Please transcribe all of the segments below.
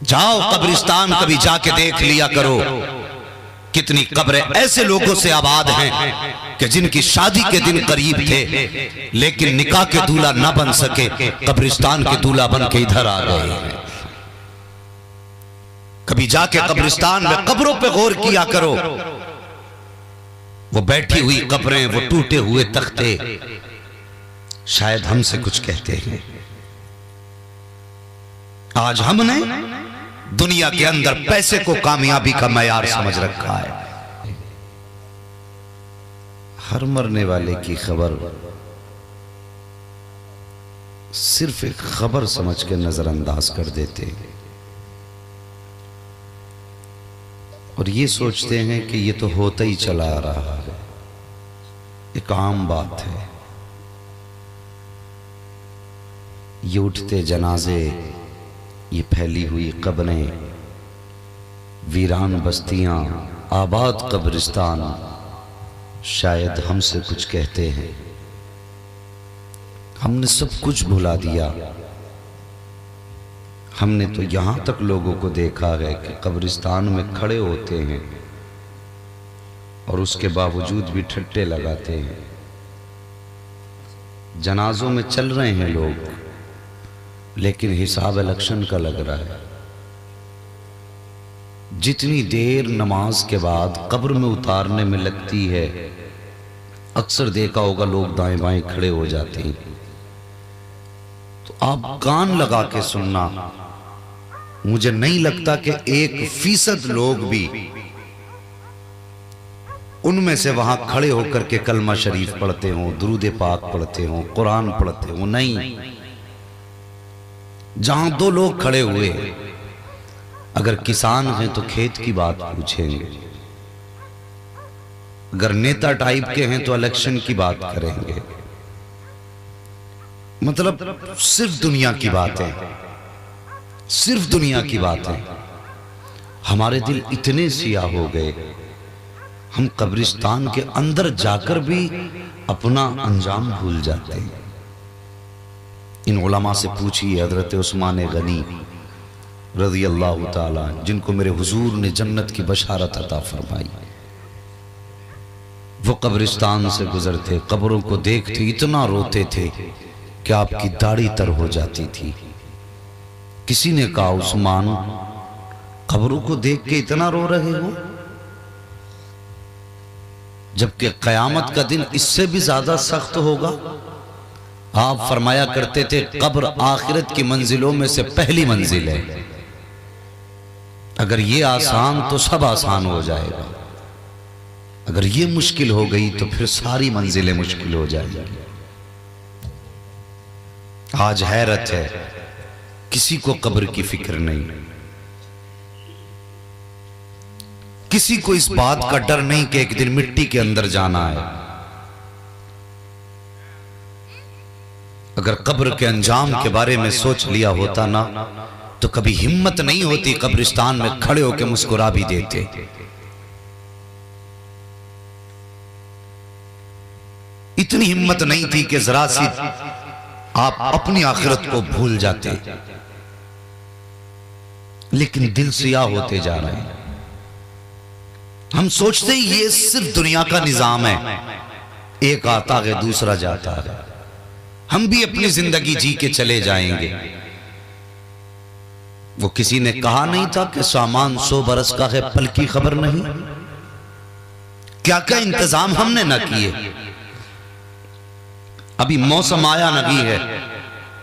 जाओ कब्रिस्तान कभी जाके देख लिया करो, कितनी कब्रें ऐसे लोगों से आबाद हैं कि जिनकी शादी के दिन करीब थे लेकिन निकाह के दूल्हा ना बन सके, कब्रिस्तान के दूल्हा बन के इधर आ गए हैं। कभी जाके कब्रिस्तान में कब्रों पे गौर किया करो, वो बैठी हुई कब्रें, वो टूटे हुए तख्ते शायद हमसे कुछ कहते हैं। आज हमने दुनिया के अंदर पैसे को कामयाबी का मैयार समझ रखा है। हर मरने वाले की खबर सिर्फ एक खबर समझ के नजरअंदाज कर देते हैं और ये सोचते हैं कि ये तो होता ही चला आ रहा है, एक आम बात है। ये उठते जनाजे, ये फैली हुई कब्रें, वीरान बस्तियां, आबाद कब्रिस्तान शायद हमसे कुछ कहते हैं। हमने सब कुछ भुला दिया। हमने तो यहां तक लोगों को देखा है कि कब्रिस्तान में खड़े होते हैं और उसके बावजूद भी ठट्टे लगाते हैं। जनाजों में चल रहे हैं लोग लेकिन हिसाब इलेक्शन का लग रहा है। जितनी देर नमाज के बाद कब्र में उतारने में लगती है, अक्सर देखा होगा लोग दाएं बाएं खड़े हो जाते हैं। तो आप कान लगा के सुनना, मुझे नहीं लगता कि 1% लोग भी उनमें से वहां खड़े होकर के कलमा शरीफ पढ़ते हों, दुरूद पाक पढ़ते हों, कुरान पढ़ते हों। नहीं, जहां दो लोग खड़े हुए, अगर किसान हैं तो खेत की बात पूछेंगे, अगर नेता टाइप के हैं तो इलेक्शन की बात करेंगे। मतलब सिर्फ दुनिया की बातें, सिर्फ दुनिया की बातें। हमारे दिल इतने सियाह हो गए, हम कब्रिस्तान के अंदर जाकर भी अपना अंजाम भूल जाते हैं। इन उलमा से पूछिए, हजरत उस्मान गनी रज़ी अल्लाह ताला, जिनको मेरे हुजूर ने जन्नत की बशारत अता फरमाई, वो कब्रिस्तान से गुजरते, कब्रों को देखते इतना रोते थे कि आपकी दाढ़ी तर हो जाती थी। किसी ने कहा, उस्मान कब्रों को देख के इतना रो रहे हो, जबकि कयामत का दिन इससे भी ज्यादा सख्त होगा। आप फरमाया करते थे, कब्र आखिरत की मंजिलों में से पहली मंजिल है, अगर ये आसान तो सब आसान हो जाएगा, अगर ये मुश्किल हो गई तो फिर सारी मंजिलें मुश्किल हो जाएंगी। आज हैरत है, किसी को कब्र की फिक्र नहीं, किसी को इस बात का डर नहीं कि एक दिन मिट्टी के अंदर जाना है। अगर कब्र के अंजाम के बारे में सोच लिया होता ना, तो कभी हिम्मत नहीं होती कब्रिस्तान में खड़े होकर मुस्कुरा भी देते। इतनी हिम्मत नहीं थी कि जरा सी आप अपनी आखिरत को भूल जाते, लेकिन दिल सियाह होते जा रहे हैं। हम सोचते हैं ये सिर्फ दुनिया का निजाम है, एक आता है दूसरा जाता है, हम भी अपनी जिंदगी जी के चले जाएंगे। वो किसी ने कहा नहीं था कि सामान 100 बरस का है, पल की खबर नहीं। क्या क्या इंतजाम हमने ना किए। अभी मौसम आया नहीं है,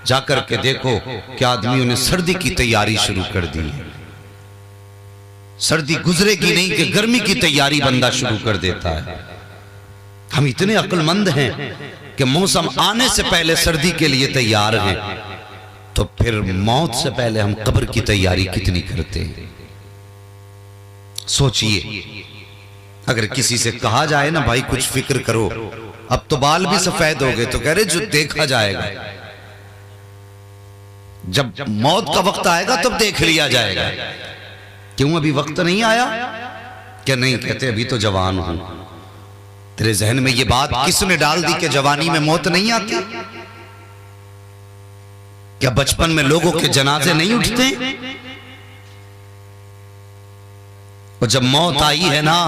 जाकर के देखो कि आदमियों ने सर्दी की तैयारी शुरू कर दी है। सर्दी गुजरेगी नहीं कि गर्मी की तैयारी बंदा शुरू कर देता है। हम इतने अक्लमंद हैं कि मौसम आने से पहले सर्दी के लिए तैयार हैं, तो फिर मौत से पहले हम कब्र की तैयारी कितनी करते हैं। सोचिए, अगर किसी से कहा जाए ना भाई कुछ फिक्र करो, अब तो बाल भी सफेद हो गए, तो कह रहे जो देखा जाएगा, जब मौत का वक्त आएगा तब देख लिया जाएगा। क्यों अभी वक्त नहीं आया? क्या नहीं कहते अभी तो जवान हूं। तेरे जहन में ये बात किसने डाल दी कि जवानी में मौत नहीं आती? क्या बचपन में लोगों के जनाजे नहीं उठते? और जब मौत आई है ना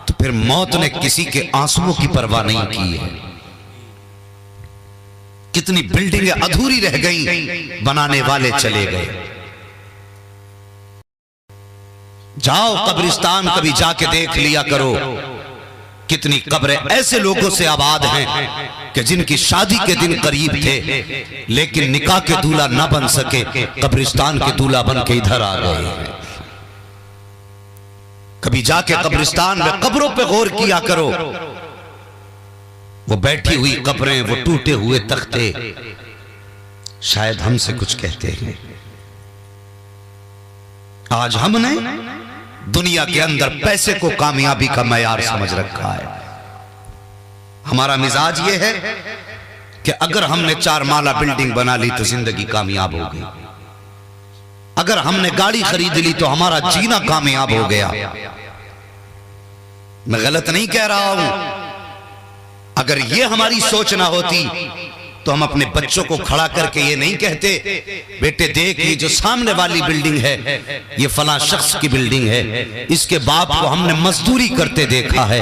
तो फिर मौत ने किसी के आंसुओं की परवाह नहीं की है। कितनी बिल्डिंगें अधूरी रह गई, बनाने वाले चले गए। जाओ कब्रिस्तान कभी जाके देख लिया करो, कितनी कब्रें ऐसे लोगों से आबाद हैं कि जिनकी शादी के दिन करीब थे लेकिन निकाह के दूल्हा ना बन सके, कब्रिस्तान के दूल्हा बन के इधर आ गए। कभी जाके कब्रिस्तान में कब्रों पे गौर किया करो, वो बैठी हुई कब्रें, वो टूटे हुए तख्ते शायद हमसे कुछ कहते हैं। आज हमने दुनिया के अंदर पैसे को कामयाबी का मयार समझ रखा है। हमारा मिजाज ये है कि अगर हमने 4 माला बिल्डिंग बना ली तो जिंदगी कामयाब हो गई, अगर हमने गाड़ी खरीद ली तो हमारा जीना कामयाब हो गया। मैं गलत नहीं कह रहा हूं। अगर ये हमारी सोच ना होती तो हम अपने बच्चों को खड़ा करके ये नहीं कहते, बेटे देख ये जो सामने वाली बिल्डिंग है ये फलां शख्स की बिल्डिंग है, इसके बाप को हमने मजदूरी करते देखा है,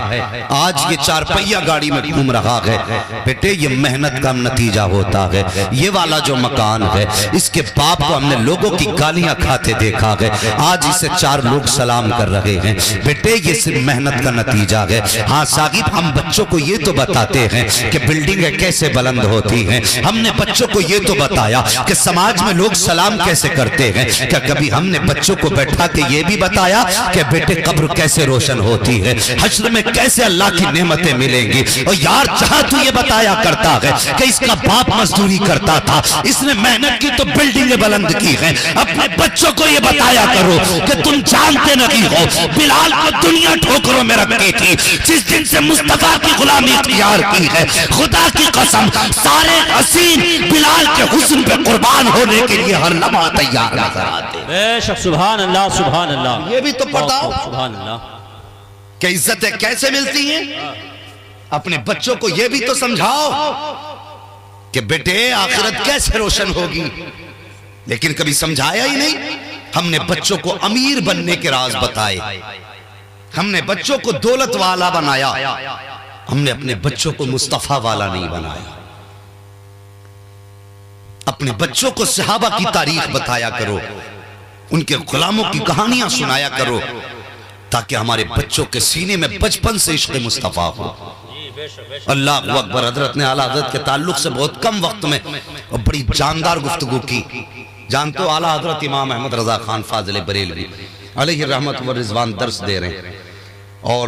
आज ये 4 पहिया गाड़ी में घूम रहा है, बेटे ये मेहनत का नतीजा होता है। ये वाला जो मकान है इसके बाप को हमने लोगों की गालियां खाते देखा है, आज इसे 4 लोग सलाम कर रहे हैं, बेटे ये सिर्फ मेहनत का नतीजा है। हाँ साहिब, हम बच्चों को ये तो बताते हैं कि बिल्डिंगें कैसे बुलंद होती हैं, हमने बच्चों को यह तो बताया कि समाज में लोग सलाम कैसे करते हैं। क्या कभी हमने बच्चों को बैठा के यह भी बताया कि बेटे कब्र कैसे रोशन होती है, हश्र में कैसे अल्लाह की नेमतें मिलेंगी। और यार जहां तू ये बताया करता है कि इसका बाप मजदूरी करता था, इसने मेहनत की तो बिल्डिंगें बुलंद की हैं, अपने बच्चों को यह बताया करो कि तुम जानते नहीं हो बिलाल को दुनिया ठोकरों में रखी थी, जिस दिन से मुस्तफा की गुलामी इख्तियार की है, खुदा की कसम सारे हसीन बिलाल के हुस्न पे कुर्बान होने के लिए हर लम्हा तैयार नजर आते। बेशक, सुभान अल्लाह सुभान अल्लाह। ये भी तो बताओ सुभान अल्लाह कि इज्जतें कैसे मिलती हैं। अपने बच्चों को ये भी तो समझाओ कि बेटे आखिरत कैसे रोशन होगी, लेकिन कभी समझाया ही नहीं। हमने बच्चों को अमीर बनने के राज बताए, हमने बच्चों को दौलत वाला बनाया, हमने अपने बच्चों को मुस्तफा वाला नहीं बनाया। अपने बच्चों को सहाबा की तारीख बताया करो, उनके गुलामों की कहानियां सुनाया करो, ताकि हमारे बच्चों के सीने में बचपन से इश्क मुस्तफा हो। अल्लाह अकबर। हजरत ने आला हजरत के ताल्लुक से बहुत कम वक्त में और बड़ी जानदार गुफ्तगू की। जानते हो आला हजरत इमाम अहमद रजा खान फाजिल बरेलवी अलैहि रहमत व रिजवान दर्स दे रहे हैं और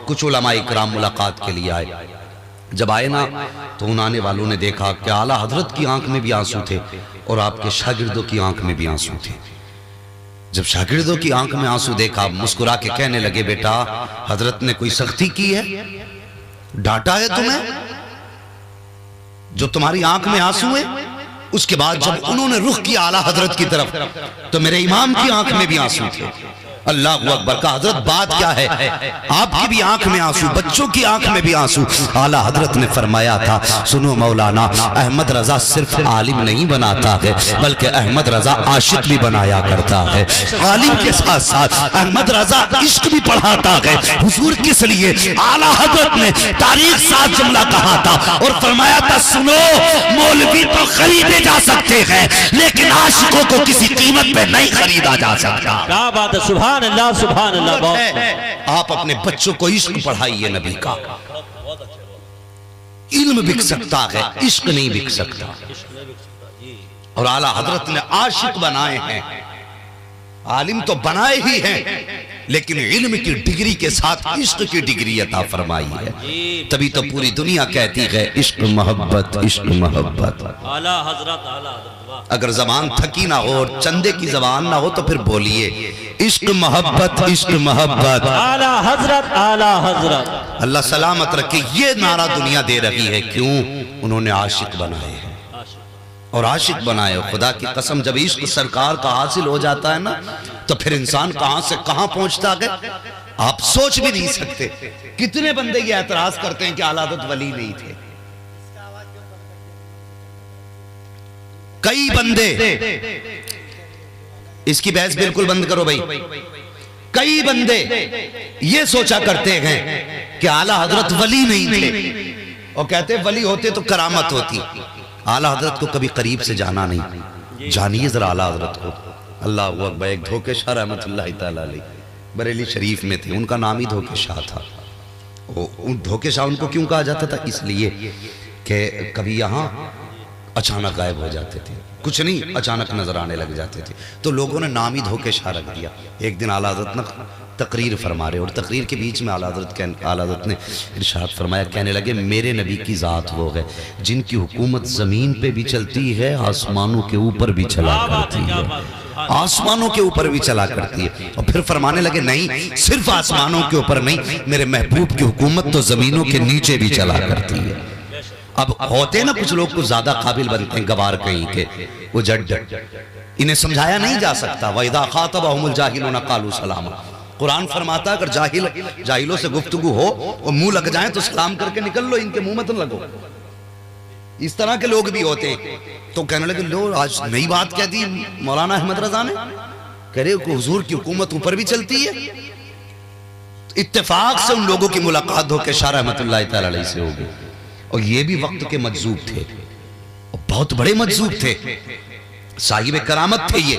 कुछ उलमा इकराम मुलाकात के लिए आए। जब आए ना तो उन आने वालों ने देखा कि आला हजरत की आंख में भी आंसू थे और आपके शागिर्दों की आंख में भी आंसू थे। जब शागिर्दों की आंख में आंसू देखा, मुस्कुरा के कहने लगे, बेटा हजरत ने कोई सख्ती की है, डांटा है तुम्हें जो तुम्हारी आंख में आंसू है। उसके बाद जब उन्होंने रुख किया आला हजरत की तरफ तो मेरे इमाम की आंख में भी आंसू थे। अल्लाह अकबर। का हजरत बात क्या है, आपकी भी आंख में आंसू, बच्चों की आंख में भी आंसू। आला हजरत ने फरमाया था, सुनो मौलाना, अहमद रजा सिर्फ आलिम नहीं बनाता है बल्कि अहमद रजा आशिक भी बनाया करता है। आलिम के साथ साथ अहमद रजा इश्क भी पढ़ाता है। हुजूर किस लिए आला हजरत ने तारीख साथ जुमला कहा था और फरमाया था, सुनो मौलवी तो खरीदे जा सकते हैं लेकिन आशिकों को किसी कीमत पे नहीं खरीदा जा सकता। क्या बात है, सुभान अल्लाह सुभान अल्लाह। आप अपने बच्चों को इश्क पढ़ाइए नबी का। इल्म बिक सकता है, इश्क नहीं बिक सकता। और आला हजरत ने आशिक बनाए हैं, आलिम तो बनाए ही हैं लेकिन इल्म की डिग्री के साथ इश्क की डिग्री अता फरमाई है। तभी तो पूरी दुनिया कहती है इश्क मोहब्बत इश्क मोहब्बत। आला हजरत आला हजरत। अगर जबान थकी ना हो और चंदे की जबान ना हो तो फिर बोलिए इश्क मोहब्बत इश्क मोहब्बत। आला हजरत आला हजरत। अल्लाह सलामत रखे। ये नारा दुनिया दे रही है, क्यों? उन्होंने आशिक बनाए हैं और आशिक बनाए। खुदा की कसम, जब इश्क सरकार का हासिल हो जाता है ना तो फिर इंसान कहां से कहां पहुंचता है आप सोच भी नहीं सकते। कितने बंदे ये एतराज करते हैं कि आला हज़रत वली नहीं थे। कई बंदे, इसकी बहस बिल्कुल बंद करो भाई, कई बंदे ये सोचा करते हैं कि आला हजरत वली नहीं थे, और कहते वली होते तो करामत होती। आला हजरत को कभी करीब से जाना नहीं। जानिए जरा आला हजरत को। अल्लाह अकबर। एक धोखे शाह रहमतुल्लाह तआला अलैह बरेली शरीफ में थे, उनका नाम ही धोखे शाह था। धोखे शाह उनको क्यों कहा जाता था? इसलिए कि कभी यहाँ अचानक गायब हो जाते थे, कुछ नहीं अचानक नजर आने लग जाते थे, तो लोगों ने नाम ही धोखे शाह रख दिया। एक दिन आला हज़रत ने तकरीर फरमा रहे, और तकरीर के बीच में आला हज़रत ने इरशाद फरमाया, कहने लगे मेरे नबी की ज़ात वो है जिनकी हुकूमत ज़मीन पे भी चलती है, आसमानों के ऊपर भी चला करती है, आसमानों के ऊपर भी चला करती है। और फिर फरमाने लगे नहीं, सिर्फ आसमानों के ऊपर नहीं, मेरे महबूब की हुकूमत तो ज़मीनों के नीचे भी चला करती है। अब होते ना कुछ लोग कुछ ज्यादा काबिल बनते हैं, गवार कहीं के, वो जड, इन्हें समझाया नहीं जा सकता। वइदा खातबहुमुल जाहिलूना कालू सलामा। कुरान फरमाता है अगर जाहिलों से गुफ्तगू हो और मुंह लग जाए तो सलाम करके निकल लो, इनके मुंह मत लगो। इस तरह के लोग भी होते हैं। तो कहने लगे लो आज नई बात कह दी मौलाना अहमद रजा ने, कह रहे को हुजूर की हुकूमत ऊपर भी चलती है। इत्तेफाक से उन लोगों की मुलाकात धोखे शाह रहमतुल्लाह तआला अलैह से हो गई, और ये भी वक्त के मजजूब थे, और बहुत बड़े मजजूब थे, साहिब करामत थे ये।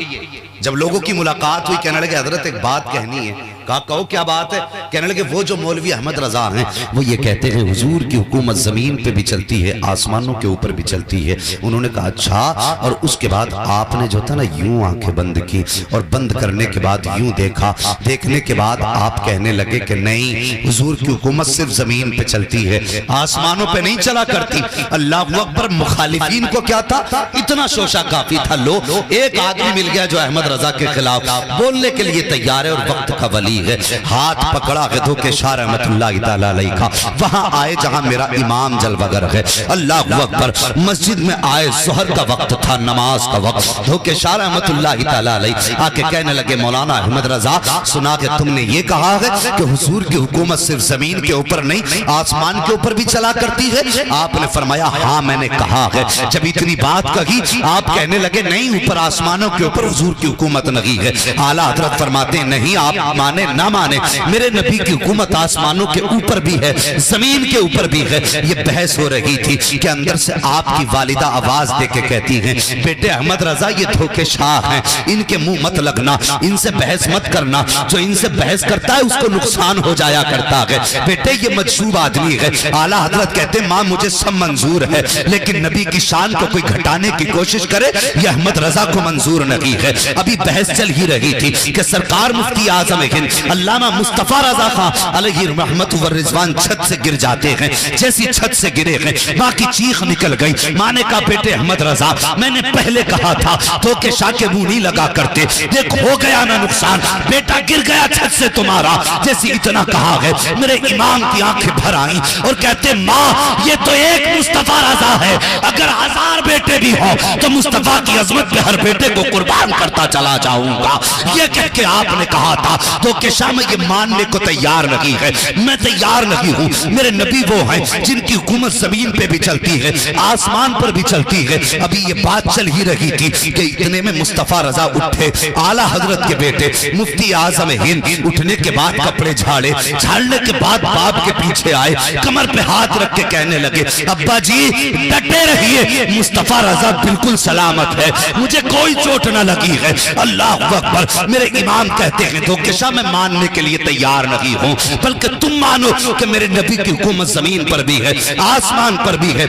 जब लोगों की मुलाकात हुई, कहने लगे हजरत एक बात कहनी है। कहा कहो क्या बात है? कहने लगे वो जो मौलवी अहमद रजा हैं वो ये कहते हैं हुजूर की हुकूमत जमीन पे भी चलती है, आसमानों के ऊपर भी चलती है। उन्होंने कहा अच्छा, और उसके बाद आपने जो था ना यूं आंखें बंद की, और बंद करने के बाद यूं देखा, देखने के बाद आप कहने लगे कि नहीं हुजूर की हुकूमत सिर्फ जमीन पे चलती है, आसमानों पे नहीं चला करती। अल्लाह अकबर। मुखालिफीन को क्या था, इतना शोशा काफी था। लो एक आदमी मिल गया जो अहमद रजा के खिलाफ बोलने के लिए तैयार है और वक्त का वली है। हाथ पकड़ा है धोखे शाह रहमतुल्लाह तआला अलैह का, वहां आए जहां मेरा इमाम जलवगर है। अल्लाह अकबर। मस्जिद में आए, ज़ोहर का वक्त था, नमाज का वक्त। धोखे शाह रहमतुल्लाह तआला अलैह आके कहने लगे मौलाना अहमद रजा, सुना कि तुमने ये कहा है कि हुजूर की हुकूमत सिर्फ जमीन के ऊपर नहीं आसमान के ऊपर भी चला करती है। आपने फरमाया हाँ मैंने कहा है। जब इतनी बात कही आप कहने लगे नहीं ऊपर आसमानों के ऊपर हुजूर की हुकूमत नहीं है। आला हजरत फरमाते नहीं आप माने ना माने, मेरे नबी की हुकूमत आसमानों के ऊपर भी है, जमीन के ऊपर भी है। ये बहस हो रही थी कि अंदर से आपकी वालिदा आवाज दे के कहती हैं बेटे अहमद रजा ये धोखे शाह हैं, इनके मुंह मत लगना, इनसे बहस मत करना, जो इनसे बहस करता है उसको नुकसान हो जाया करता है। बेटे ये मजसूब आदमी है। आला हजरत कहते माँ मुझे सब मंजूर है, लेकिन नबी की शान को कोई घटाने की कोशिश करे ये अहमद रजा को मंजूर नहीं है। अभी बहस चल ही रही थी कि सरकार मुफ्ती आजम हिंद अल्लामा मुस्तफा रजा खां अलैहि रहमत व रिजवान छत से गिर जाते हैं। जैसी छत से गिरे हैं माँ की चीख निकल गई। माँ ने कहा बेटे अहमद रजा मैंने पहले कहा था धोखे शाह के मुंह नहीं लगा करते, देख हो गया ना नुकसान, बेटा गिर गया छत से तुम्हारा। जैसे इतना कहा है मेरे इमाम की आंखें भर आई और कहते माँ ये तो एक मुस्तफा रजा है, अगर 1000 बेटे भी हो तो मुस्तफा की अजमत पे हर बेटे को कुर्बान करता चला जाऊंगा। ये कह के आपने कहा था तो कि शाह में ये मानने को तैयार नहीं है, मैं तैयार नहीं हूँ। मेरे नबी वो हैं जिनकी हुकूमत जमीन पे भी चलती है आसमान पर भी चलती है। अभी ये बात चल ही रही थी कि इतने में मुस्तफा रजा उठे, आला हजरत के बेटे मुफ्ती आजम हिंद उठने के बाद कपड़े झाड़े, झाड़ने के बाद बाप के पीछे आए, कमर पे हाथ रख के कहने लगे अब्बा जी डटे रहिए, मुस्तफा रजा बिल्कुल सलामत है, मुझे कोई चोट न लगी है। अल्लाह अकबर। मेरे इमाम कहते हैं धोखे शाह मैं मानने के लिए तैयार नहीं हूँ, बल्कि तुम मानो कि मेरे नबी की हुकूमत जमीन पर भी है आसमान पर भी है।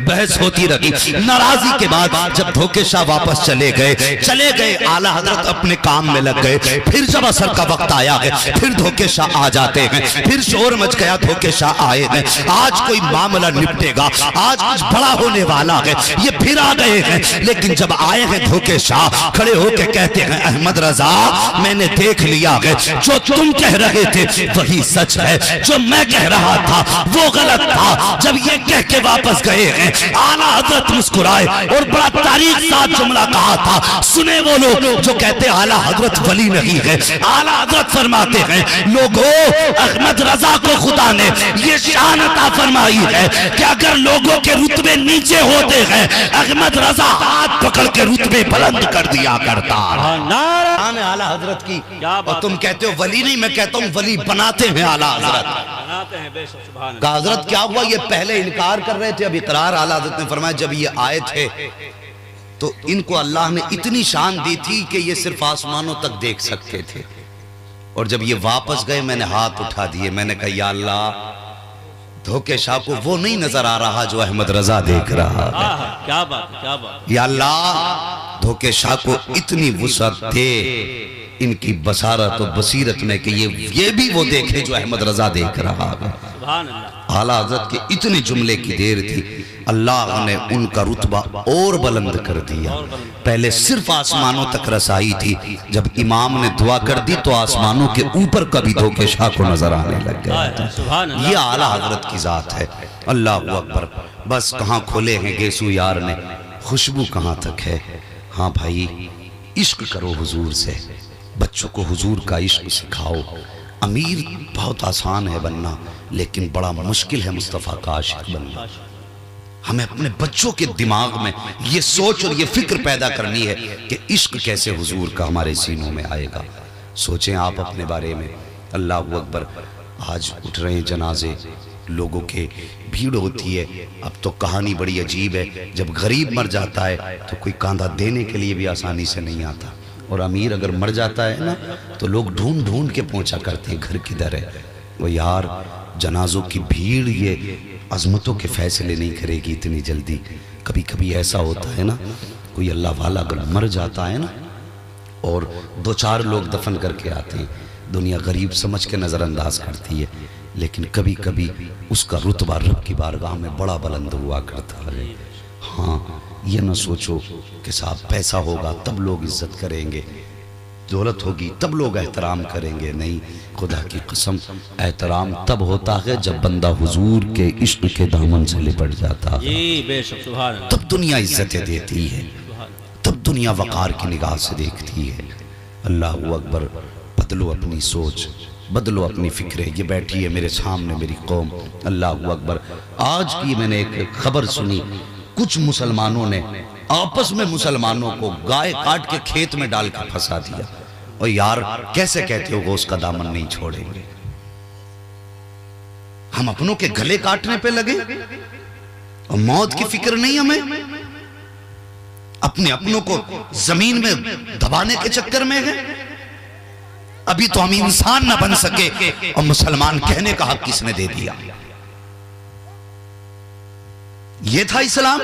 बहस होती रही। नाराजगी के बाद जब धोखे शाह वापस चले गए आला हजरत अपने काम में लग गए। फिर जब असर का वक्त आया है फिर धोखे शाह आ जाते हैं, फिर शोर मच गया धोखे शाह आए हैं, आज कोई मामला निपटेगा, आज कुछ बड़ा होने वाला है, ये फिर आ गए हैं। लेकिन जब आए हैं धोखे शाह खड़े होकर कहते हैं अहमद रजा मैंने देख लिया है जो तुम कह रहे थे वही सच है, जो मैं कह रहा था वो गलत था। जब ये कह के वापस गए हैं आला हजरत मुस्कुराए और बड़ा तारीख साथ जुमला कहा था। सुने वो लोग जो कहते आला हजरत वली नहीं है, आला हजरत फरमाते हैं लोगों अहमद रजा को खुदा ने ये शान अता फरमाई है कि अगर लोगों के रुतबे नीचे होते हैं अहमद रजा हाथ पकड़ के रुतबे बुलंद कर दिया करता। शान है आला हजरत की, और तुम कहते हो वली नहीं, मैं कहता हूँ वली बनाते हैं आला हजरत। बनाते हैं बेशक, सुभान अल्लाह। का हजरत क्या हुआ, ये पहले इनकार कर रहे थे, अब इकरार। आला हजरत ने फरमाया जब ये आए थे तो इनको अल्लाह ने इतनी शान दी थी कि ये सिर्फ आसमानों तक देख सकते थे, और जब ये वापस गए मैंने हाथ उठा दिए, मैंने कहा या अल्लाह धोखे शाह को वो नहीं नजर आ रहा जो अहमद रजा देख रहा है। क्या बात, क्या बात। या अल्लाह धोखे शाह को इतनी वुसअत दे इनकी बसारत और बसीरत में कि ये भी वो देखे जो अहमद रजा देख रहा है। सुभान अल्लाह। आला हज़रत के इतने जुमले की देर थी, अल्लाह ने उनका रुतबा और बुलंद कर दिया। पहले सिर्फ आसमानों तक रसाई थी, जब इमाम ने दुआ कर दी तो आसमानों के ऊपर कभी धोखे शाह को नजर आने लग गया। ये आला हज़रत की जात है। अल्लाह अकबर। बस कहाँ खोले हैं गेसू यार ने, खुशबू कहाँ तक है। हाँ भाई, इश्क करो हुजूर से, बच्चों को हुजूर का इश्क सिखाओ। अमीर बहुत आसान है बनना, लेकिन बड़ा मुश्किल है मुस्तफ़ा का आशिक बनना। हमें अपने बच्चों के दिमाग में ये सोच और ये फिक्र पैदा करनी है कि इश्क कैसे हुजूर का हमारे सीनों में आएगा। सोचें आप अपने बारे में। अल्लाह अकबर। आज उठ रहे हैं जनाजे, लोगों के भीड़ होती है। अब तो कहानी बड़ी अजीब है, जब गरीब मर जाता है तो कोई कांधा देने के लिए भी आसानी से नहीं आता, और अमीर अगर मर जाता है ना तो लोग ढूंढ ढूंढ के पहुंचा करते हैं घर किधर है। वो यार जनाजों की भीड़ ये अजमतों के फैसले नहीं करेगी इतनी जल्दी। कभी कभी ऐसा होता है ना, कोई अल्लाह वाला अगर मर जाता है ना और 2-4 लोग दफन करके आते हैं, दुनिया गरीब समझ के नज़रअंदाज करती है, लेकिन कभी कभी उसका रुतबा रब की बारगाह में बड़ा बुलंद हुआ करता है। हाँ, ये ना सोचो कि साहब पैसा होगा तब लोग इज्जत करेंगे, दौलत होगी तब लोग एहतराम करेंगे। नहीं, खुदा की कसम, एहतराम तब होता है जब बंदा हुजूर के इश्क के दामन से लिपट जाता है। बेशक, सुभान अल्लाह। तब दुनिया इज्जतें देती है, तब दुनिया वक़ार की निगाह से देखती है। अल्लाह अकबर। बदलो अपनी सोच, बदलो अपनी फिक्र। ये बैठी है मेरे सामने मेरी कौम। अल्लाह अकबर। आज की मैंने एक खबर सुनी, कुछ मुसलमानों ने आपस में मुसलमानों को गाय काट के खेत में डाल के फंसा दिया। और यार कैसे कहते हो वो उसका दामन नहीं छोड़ेंगे। हम अपनों के गले काटने पे लगे और मौत की फिक्र नहीं हमें, अपने अपनों को जमीन में दबाने के चक्कर में है। अभी तो हम इंसान ना बन सके और मुसलमान कहने का हक किसने दे दिया। ये था इस्लाम।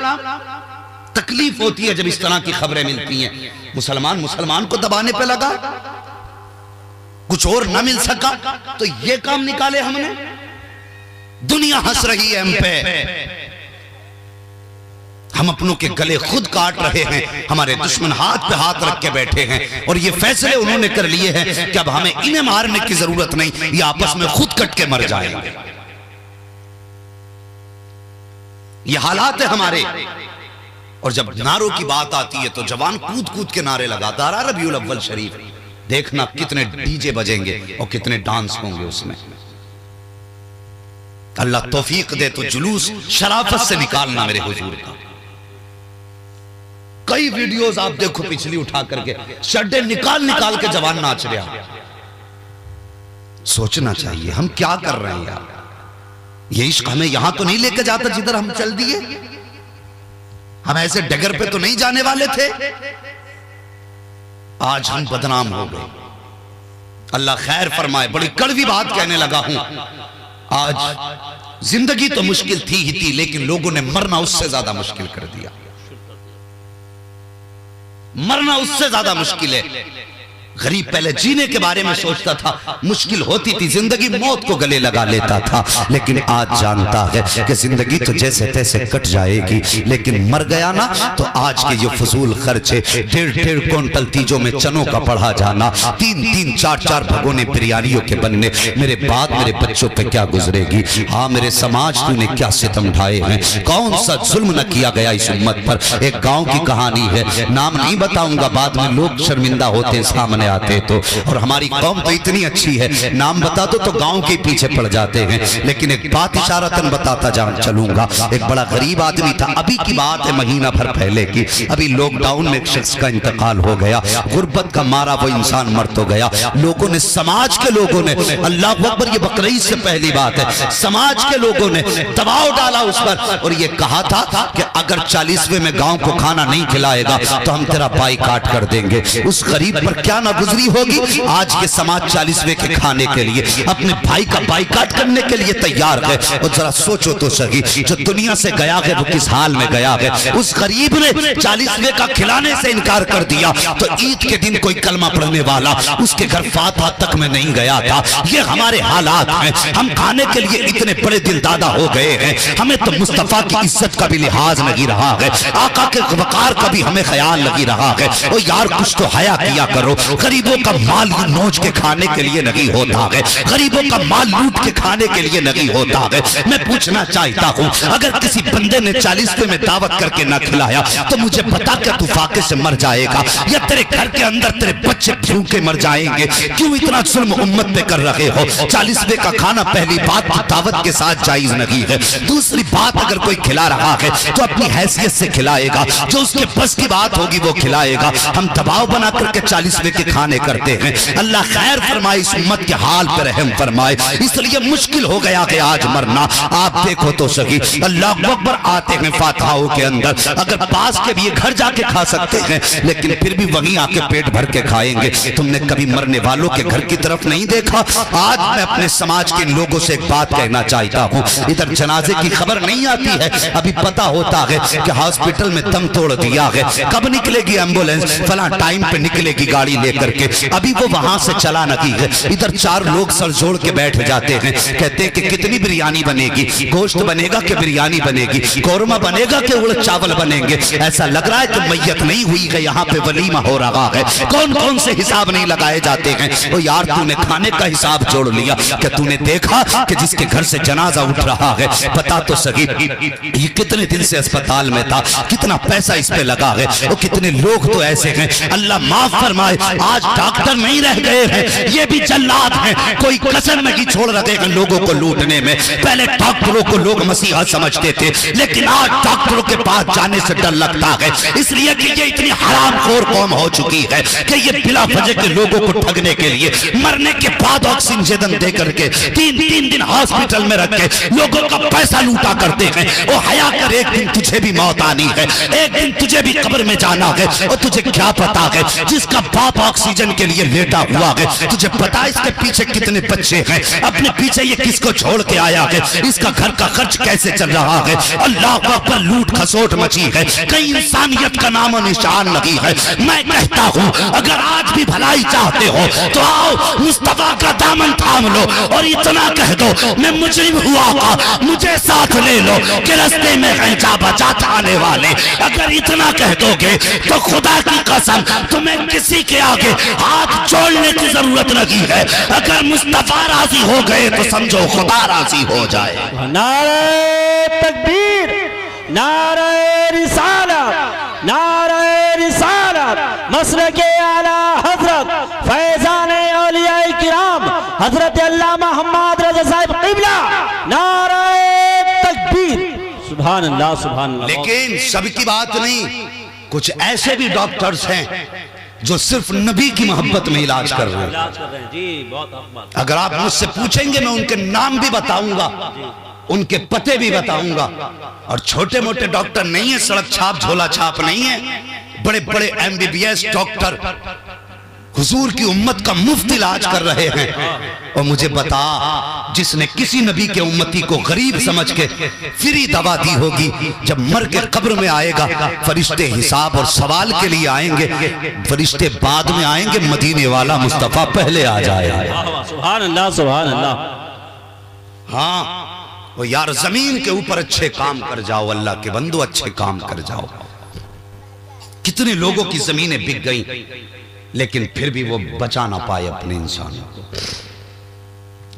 तकलीफ होती है जब इस तरह की खबरें मिलती हैं। मुसलमान मुसलमान को दबाने पे लगा, कुछ और ना मिल सका तो ये काम निकाले हमने। दुनिया हंस रही है हम पे, हम अपनों के गले खुद काट रहे हैं। हमारे दुश्मन हाथ पे हाथ रख के बैठे हैं और ये फैसले उन्होंने कर लिए हैं कि अब हमें इन्हें मारने की जरूरत नहीं, ये आपस में खुद कट के मर जाएंगे। ये हालात है हमारे। और जब नारों की बात आती है तो जवान कूद कूद के नारे लगाता रहा। रबीउल अव्वल शरीफ देखना कितने डीजे बजेंगे और कितने डांस होंगे उसमें। अल्लाह तौफीक दे तो जुलूस शराफत से निकालना मेरे हुजूर का। कई वीडियोस आप देखो पिछली उठा करके, शड्डे निकाल निकाल के जवान नाच रहा। सोचना चाहिए हम क्या कर रहे हैं यार। ये इश्क हमें यहां तो नहीं लेके जाता जिधर हम चल दिए। हम ऐसे डगर पे तो नहीं जाने वाले थे। आज हम बदनाम हो गए। अल्लाह खैर फरमाए। बड़ी कड़वी बात कहने लगा हूं। आज जिंदगी तो मुश्किल थी ही थी, लेकिन लोगों ने मरना उससे ज्यादा मुश्किल कर दिया। मरना उससे ज्यादा मुश्किल है। गरीब पहले जीने के बारे में सोचता था, मुश्किल होती थी जिंदगी, मौत को गले लगा लेता था। लेकिन आज जानता है कि जिंदगी तो जैसे तैसे कट जाएगी, लेकिन मर गया ना तो आज के ये फजूल खर्चे, 1.5 क्विंटल तीजों में चनों का पढ़ा जाना, 3-3, 4-4 भगोने बिरयानियों के बनने, मेरे बाद मेरे बच्चों पे क्या गुजरेगी। हाँ, मेरे समाज तूने क्या सितम ढाए हैं, कौन सा जुल्म न किया गया इस उम्मत पर। एक गाँव की कहानी है, नाम नहीं बताऊंगा, बाद में लोग शर्मिंदा होते सामने सामने आते तो। और हमारी कौम तो इतनी अच्छी है, नाम बता दो तो गांव के पीछे पड़ जाते हैं। लेकिन एक बात इशारतन बताता चलूंगा, एक बड़ा गरीब आदमी था, अभी की बात है महीना भर पहले की, अभी लॉकडाउन में एक शख्स का इंतकाल हो गया, गुर्बत का मारा वो इंसान मर तो गया। लोगों ने, समाज के लोगों ने, अल्लाह अकबर, ये बकरीद से पहली बात है, समाज के लोगों ने दबाव डाला उस पर और ये कहा था कि अगर 40वें में गांव को खाना नहीं खिलाएगा तो हम तेरा बाइकाट कर देंगे। उस गरीब पर क्या ना गुजरी होगी। आज ये समाज 40वें के खाने के लिए अपने भाई का बाइकाट करने के लिए तैयार है। और जरा सोचो तो सही, जो दुनिया से गया है वो किस हाल में गया है। उस गरीब ने 40वें का खिलाने से इनकार कर दिया तो ईद के दिन कोई कलमा पढ़ने वाला उसके घर फातिहा तक में नहीं गया था। ये हमारे हालात हैं, हम खाने के लिए इतने बड़े दिलदादा हो गए हैं, हमें तो मुस्तफा की इज्जत का भी लिहाज नहीं रहा है, आका के वकार का भी हमें ख्याल नहीं रहा है। ओ यार कुछ तो हया किया करो। गरीबों का माल नोच के खाने के लिए नहीं होता है, गरीबों का माल लूट के खाने के लिए नहीं होता है। मैं पूछना चाहता हूँ, अगर किसी बंदे ने 40वें में दावत करके ना खिलाया तो मुझे बता क्या तू फाके से मर जाएगा या तेरे घर के अंदर तेरे बच्चे भूखे मर जाएंगे? क्यों इतना जुल्म उम्मत पे कर रहे हो? 40वें का खाना पहली बात दावत के साथ जायज नहीं है। दूसरी बात, अगर कोई खिला रहा है तो अपनी हैसियत से खिलाएगा, जो उसके बस की बात होगी वो खिलाएगा। हम दबाव बना करके 40वें के खाने करते हैं। अल्लाह खैर फरमाए, इस उम्मत के हाल पर रहम फरमाए। इसलिए मुश्किल हो गया कि आज मरना। आप देखो तो सही, अल्लाह अकबर आते हैं फातिहाओं के अंदर, अगर पास के भी घर जाके खा सकते हैं लेकिन फिर भी वहीं आके पेट भर के खाएंगे। तुमने कभी मरने वालों के घर की तरफ नहीं देखा? आज मैं अपने समाज के लोगों से एक बात कहना चाहता हूँ, इधर जनाजे की खबर नहीं आती है, अभी पता होता है कि हॉस्पिटल में दम तोड़ दिया है, कब निकलेगी एम्बुलेंस, फला टाइम पे निकलेगी गाड़ी लेकर के, अभी वो वहां से चला नहीं है। इधर 4 लोग सर जोड़ के बैठ जाते हैं, कहते हैं कि कितनी बिरयानी बनेगी, गोश्त बनेगा कि बिरयानी बनेगी, कौरमा बनेगा कि उड़द चावल बनेंगे। ऐसा लग रहा है कि मैयत नहीं हुई है, यहाँ पे वलीमा हो रहा है। कौन कौन से हिसाब नहीं लगाए जाते हैं। ओ यार तूने खाने का हिसाब जोड़ लिया, क्या तूने देखा कि जिसके घर से जनाजा उठ रहा है, पता तो सही ये कितने दिन से अस्पताल में था, कितना पैसा इस पे लगा है, और कितने लोग तो ऐसे हैं, अल्लाह माफ फरमाए, आज डॉक्टर नहीं रह गए हैं, ये भी जल्लाद हैं, कोई कसर नहीं छोड़ रहे हैं लोगों को लूटने में। पहले डॉक्टरों को लोग मसीहा समझते थे, लेकिन आज डॉक्टरों के पास जाने से डर लगता है, इसलिए कि ये इतनी हरामखोर कौम हो चुकी है कि ये बिला वजह के लोगों को ठगने के लिए मरने के बाद ऑक्सीजन दे करके 3 दिन हॉस्पिटल में रख के लोगों का पैसा लूटा करते हैं। ओ हया कर, एक दिन तुझे भी मौत आनी है, एक दिन तुझे भी कब्र में जाना है, और तुझे क्या पता है जिसका बाप ऑक्सीजन के लिए लेटा हुआ है, तुझे पता है इसके पीछे कितने बच्चे हैं, अपने पीछे ये किसको छोड़ के आया है, इसका घर का खर्च कैसे चल रहा है। अल्लाह पर लूट खसोट मची है, कहीं इंसानियत का नामो निशान नहीं है। मैं कहता हूँ अगर आज भी भलाई चाहते हो तो आओ मुस्तफा का दामन थाम लो और इतना कह दो मैं मुजरिम हुआ का मुझे साथ ले लो कि रास्ते में गंजा बचाता आने वाले। अगर इतना कह दोगे तो खुदा की कसम तुम्हें किसी के आगे हाथ जोड़ने की जरूरत नहीं है। अगर मुस्तफा राजी हो गए तो समझो खुदा राजी हो जाए। नारे तकबीर, नारे रिसालत, नारे रिसालत, मसलके आला हजरत फैजान औलिया किराम हजरत अल्लामा मोहम्मद रजा साहिब क़िबला, नारे तकबीर, सुभान अल्लाह सुभान अल्लाह। लेकिन सबकी बात नहीं, कुछ ऐसे भी डॉक्टर्स हैं जो सिर्फ नबी की मोहब्बत में इलाज कर रहे हैं। जी बहुत हक़ बात। अगर आप मुझसे पूछेंगे मैं उनके नाम भी बताऊंगा, उनके पते भी बताऊंगा। और छोटे मोटे डॉक्टर नहीं है, सड़क छाप झोला छाप नहीं है, बड़े बड़े MBBS डॉक्टर हुजूर की उम्मत का मुफ्त इलाज कर रहे हैं। और मुझे बता, जिसने किसी नबी के उम्मती को गरीब समझ के फ्री दवा दी होगी, जब मर के कब्र में आएगा फरिश्ते हिसाब और सवाल के लिए आएंगे, फरिश्ते बाद में आएंगे, मदीने वाला मुस्तफा पहले आ जाएगा। सुभान अल्लाह सुभान अल्लाह। हाँ वो यार जमीन के ऊपर अच्छे काम कर जाओ, अल्लाह के बंदो अच्छे काम कर जाओ। कितने लोगों की जमीनें बिक गई लेकिन फिर भी वो बचा ना पाए अपने इंसानों को।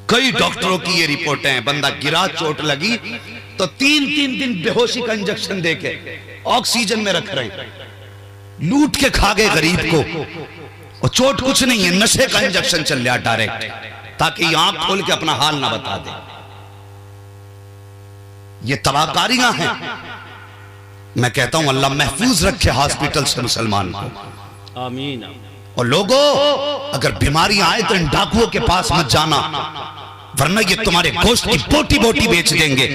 कई डॉक्टरों की ये रिपोर्टें हैं, बंदा गिरा, चोट लगी तो 3 दिन बेहोशी का इंजेक्शन देके ऑक्सीजन में रख रहे हैं, लूट के खा गए गरीब को। और चोट कुछ नहीं है, नशे का इंजेक्शन चल रहा डायरेक्ट, ताकि आंख खोल के अपना हाल ना बता दे। ये तबाहकारियां हैं। मैं कहता हूं अल्लाह महफूज रखे हॉस्पिटल से मुसलमान को। आमीन। और लोगों, अगर बीमारियां आए तो इन डाकुओं के पास मत जाना, वरना ये तुम्हारे गोश्त की बोटी बोटी बेच देंगे।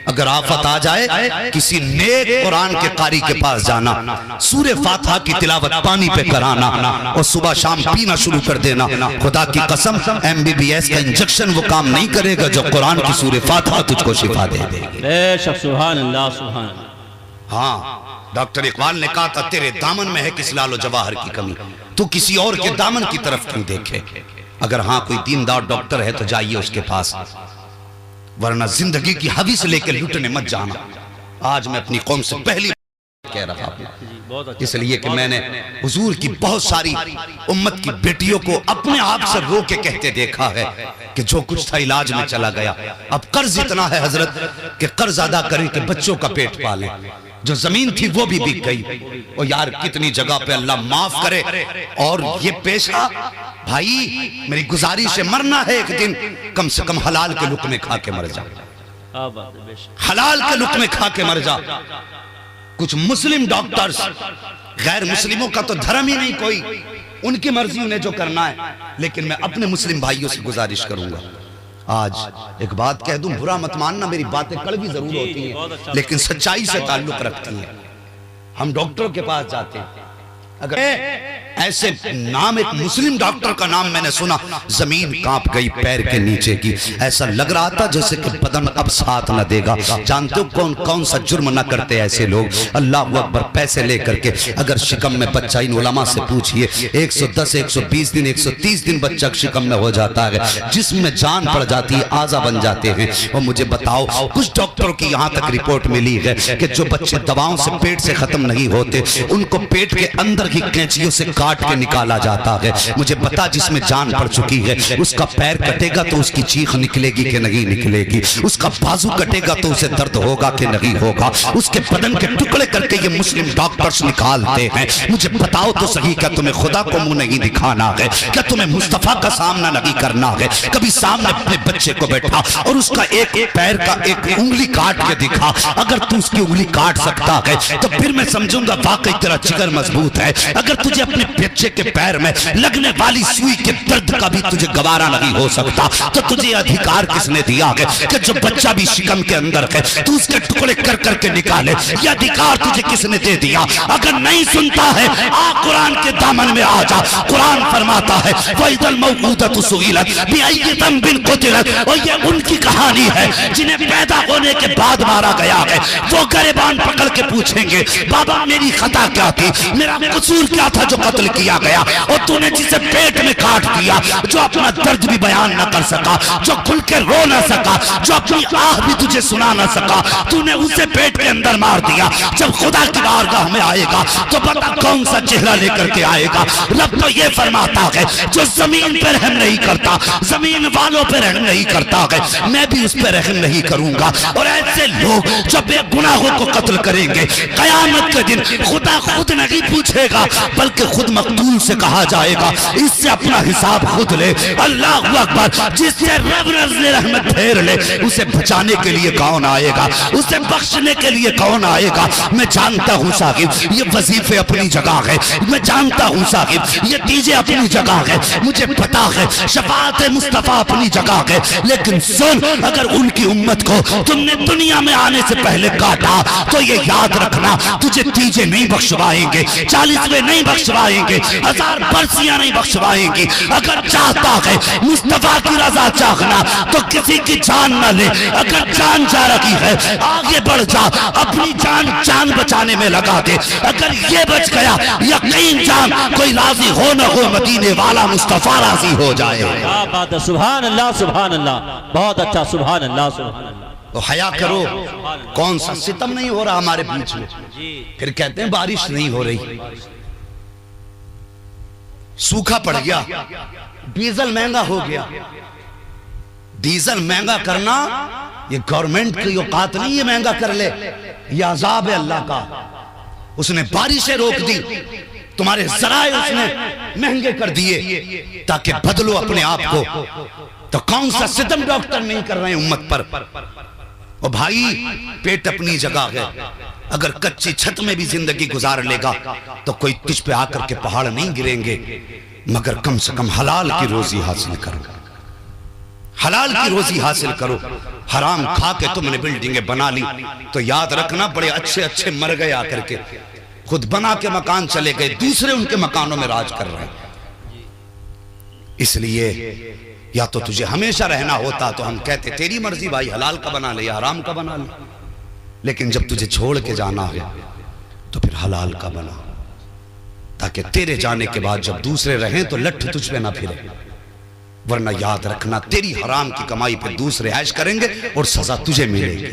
अगर आफत आ जाए, किसी नेक कुरान के कारी के पास जाना, सूरे फातिहा की तिलावत पानी पे कराना और सुबह शाम पीना शुरू कर देना। खुदा की कसम, MBBS का इंजेक्शन वो काम नहीं करेगा जो कुरान की सूरे फातिहा तुझको शिफा दे देगी। बेशक, सुभान अल्लाह, सुभान अल्लाह। हाँ, डॉक्टर इकबाल ने कहा था, तेरे दामन में है किस लालो जवाहर की कमी, तू किसी और के दामन की तरफ क्यों देखे। अगर हाँ कोई दीनदार डॉक्टर है तो जाइए उसके पास, वरना जिंदगी की हवीस लेकर लुटने मत जाना। आज मैं अपनी कौम से पहली कह रहा हूं, इसलिए कि मैंने हुजूर की बहुत सारी उम्मत की बेटियों को अपने आप से रो के कहते देखा है कि जो कुछ था इलाज में चला गया। अब कर्ज इतना है हजरत कि कर्ज अदा करें कि बच्चों का पेट पालें। जो जमीन थी वो भी बिक गई। और यार कितनी जगह पे अल्लाह माफ करे। और ये पेशा भाई, मेरी गुजारिश है, मरना है एक दिन, कम से कम हलाल के लुक़्मे खा के मर जा, हलाल के लुक़्मे खा के मर जा। कुछ मुस्लिम डॉक्टर्स, गैर मुस्लिमों का तो धर्म ही नहीं कोई, उनकी मर्जी उन्हें जो करना है। लेकिन मैं अपने मुस्लिम भाइयों से गुजारिश करूंगा, आज एक बात कह दूं, बुरा मत मानना, मेरी बातें कड़वी जरूर होती हैं लेकिन सच्चाई से ताल्लुक रखती हैं। हम डॉक्टरों के पास जाते हैं, अगर ऐसे नाम, एक मुस्लिम डॉक्टर का नाम मैंने सुना, जमीन कांप गई पैर के नीचे की। ऐसा लग रहा था जैसे कि बदन अब साथ न देगा। जानते हो कौन कौन सा जुर्म न करते ऐसे लोग। अल्लाह अकबर, पैसे लेकर के अगर शिकम में बच्चा, इन उलमा से पूछिए, 110, 120 दिन, 130 दिन बच्चा शिकम में हो जाता है, जिसमें जान पड़ जाती है, आजा बन जाते हैं। और मुझे बताओ, कुछ डॉक्टरों की यहाँ तक रिपोर्ट मिली है कि जो बच्चे दवाओं से पेट से खत्म नहीं होते, उनको पेट के अंदर ही कैंचियों से काट के निकाला जाता है। मुझे बता, जिसमें जान पड़ चुकी है, उसका पैर कटेगा तो उसकी चीख निकलेगी कि नहीं निकलेगी, उसका बाजू कटेगा तो उसे दर्द होगा कि नहीं होगा, उसके बदन के टुकड़े करके ये मुस्लिम डॉक्टर्स निकालते हैं। मुझे बताओ तो सही, क्या तुम्हें खुदा को मुंह नहीं दिखाना है? क्या तुम्हें मुस्तफा का सामना नहीं करना है? कभी सामने अपने बच्चे को बैठा और उसका एक पैर का एक उंगली काट के दिखा। अगर तू उसकी उंगली काट सकता है तो फिर मैं समझूंगा वाकई तेरा जिगर मजबूत है। अगर तुझे अपने बच्चे के पैर में लगने वाली सुई के दर्द का भी तुझे गवारा नहीं हो सकता, तो तुझे अधिकार किसने दिया है कि जो बच्चा भी शिकम के अंदर है तू उसके टुकड़े कर करके निकाले? ये अधिकार तुझे किसने दे दिया? अगर नहीं सुनता है, आ कुरान के दामन में आ जा। कुरान फरमाता है, वइदल मौऊदतु सुइलत बिअय्यि ज़ंबिन क़ुतिलत। और ये उनकी कहानी है जिन्हें पैदा होने के बाद मारा गया है। वो गिरबान पकड़ के पूछेंगे, बाबा मेरी खता क्या थी, मेरा कसूर क्या था जो कत्ल किया गया? और तूने जिसे पेट में काट दिया, जो अपना दर्द भी बयान न कर सका, जो खुल के रो न सका, जो अपनी आह भी तुझे सुना न सका, तूने उसे पेट के अंदर मार दिया। जब खुदा की बारगाह में आएगा तो पता कौन सा चेहरा लेकर के आएगा। रब तो ये फरमाता है, जो जमीन पर रहम नहीं करता, जमीन वालों पर रहम नहीं करता है, मैं भी उस पर रहम नहीं करूंगा। और ऐसे लोग जो बेगुनाहों को कत्ल करेंगे, कयामत के दिन खुदा खुद नहीं पूछेगा, बल्कि खुद मकतूल से कहा जाएगा, इससे अपना हिसाब खुद ले। अल्लाह अकबर। जिससे रब ने रहमत फेर ले, उसे बचाने के लिए कौन आएगा? उसे बख्शने के लिए कौन आएगा? मैं जानता हूँ साहिब, ये वजीफे अपनी जगह है, मैं जानता हूँ साहिब, ये चीजें अपनी जगह है, मुझे पता है शफाअत मुस्तफा अपनी जगह है। लेकिन सुन, अगर उनकी उम्मत को तुमने दुनिया में आने से पहले काटा तो ये याद रखना, तुझे तीजे नहीं बख्शवाएंगे, 40वें नहीं बख्शवाएंगे, 1000 बरसियां नहीं बख्शवाएंगी। अगर चाहता है मुस्तफा की रजा चाहना तो किसी की जान न ले। अगर जान जा रही है, आगे बढ़ जा, अपनी जान बचाने में लगा दे। अगर ये बच गया, यकीन जान कोई राजी हो न हो, मदीने वाला मुस्तफा राजी हो जाए। क्या बात है, सुभान अल्लाह, सुभान अल्लाह, बहुत अच्छा, सुभान अल्लाह, सुभान अल्लाह। तो हया करो, कौन सा सितम नहीं हो रहा हमारे बीच में, फिर कहते हैं बारिश नहीं हो रही, सूखा पड़ गया, डीजल महंगा हो गया। डीजल महंगा करना ये गवर्नमेंट की औकात नहीं है, महंगा कर ले, ये अजाब है अल्लाह का। उसने बारिशें रोक दी तुम्हारे जराए उसने महंगे कर दिए ताकि बदलो अपने आप को। तो कौन सा सितम डॉक्टर नहीं कर रहे हैं उम्मत पर। और भाई पेट अपनी जगह है, अगर कच्ची छत में भी जिंदगी गुजार लेगा तो कोई तुझ पे आकर के पहाड़ नहीं गिरेंगे, मगर कम से कम हलाल की रोजी हासिल करो, हलाल की रोजी हासिल करो। हराम खा के तुमने बिल्डिंगें बना ली तो याद रखना बड़े अच्छे अच्छे मर गए आकर के, खुद बना के मकान चले गए, दूसरे उनके मकानों में राज कर रहे हैं। इसलिए या तो तुझे हमेशा रहना होता तो हम कहते तेरी मर्जी भाई, हलाल का बना ले या हराम का बना ले, लेकिन जब तुझे छोड़ के जाना है तो फिर हलाल का बना, ताकि तेरे जाने के बाद जब दूसरे रहें तो लठ तुझ पे ना फिरे। वरना याद रखना तेरी हराम की कमाई पे दूसरे ऐश करेंगे और सजा तुझे मिलेगी।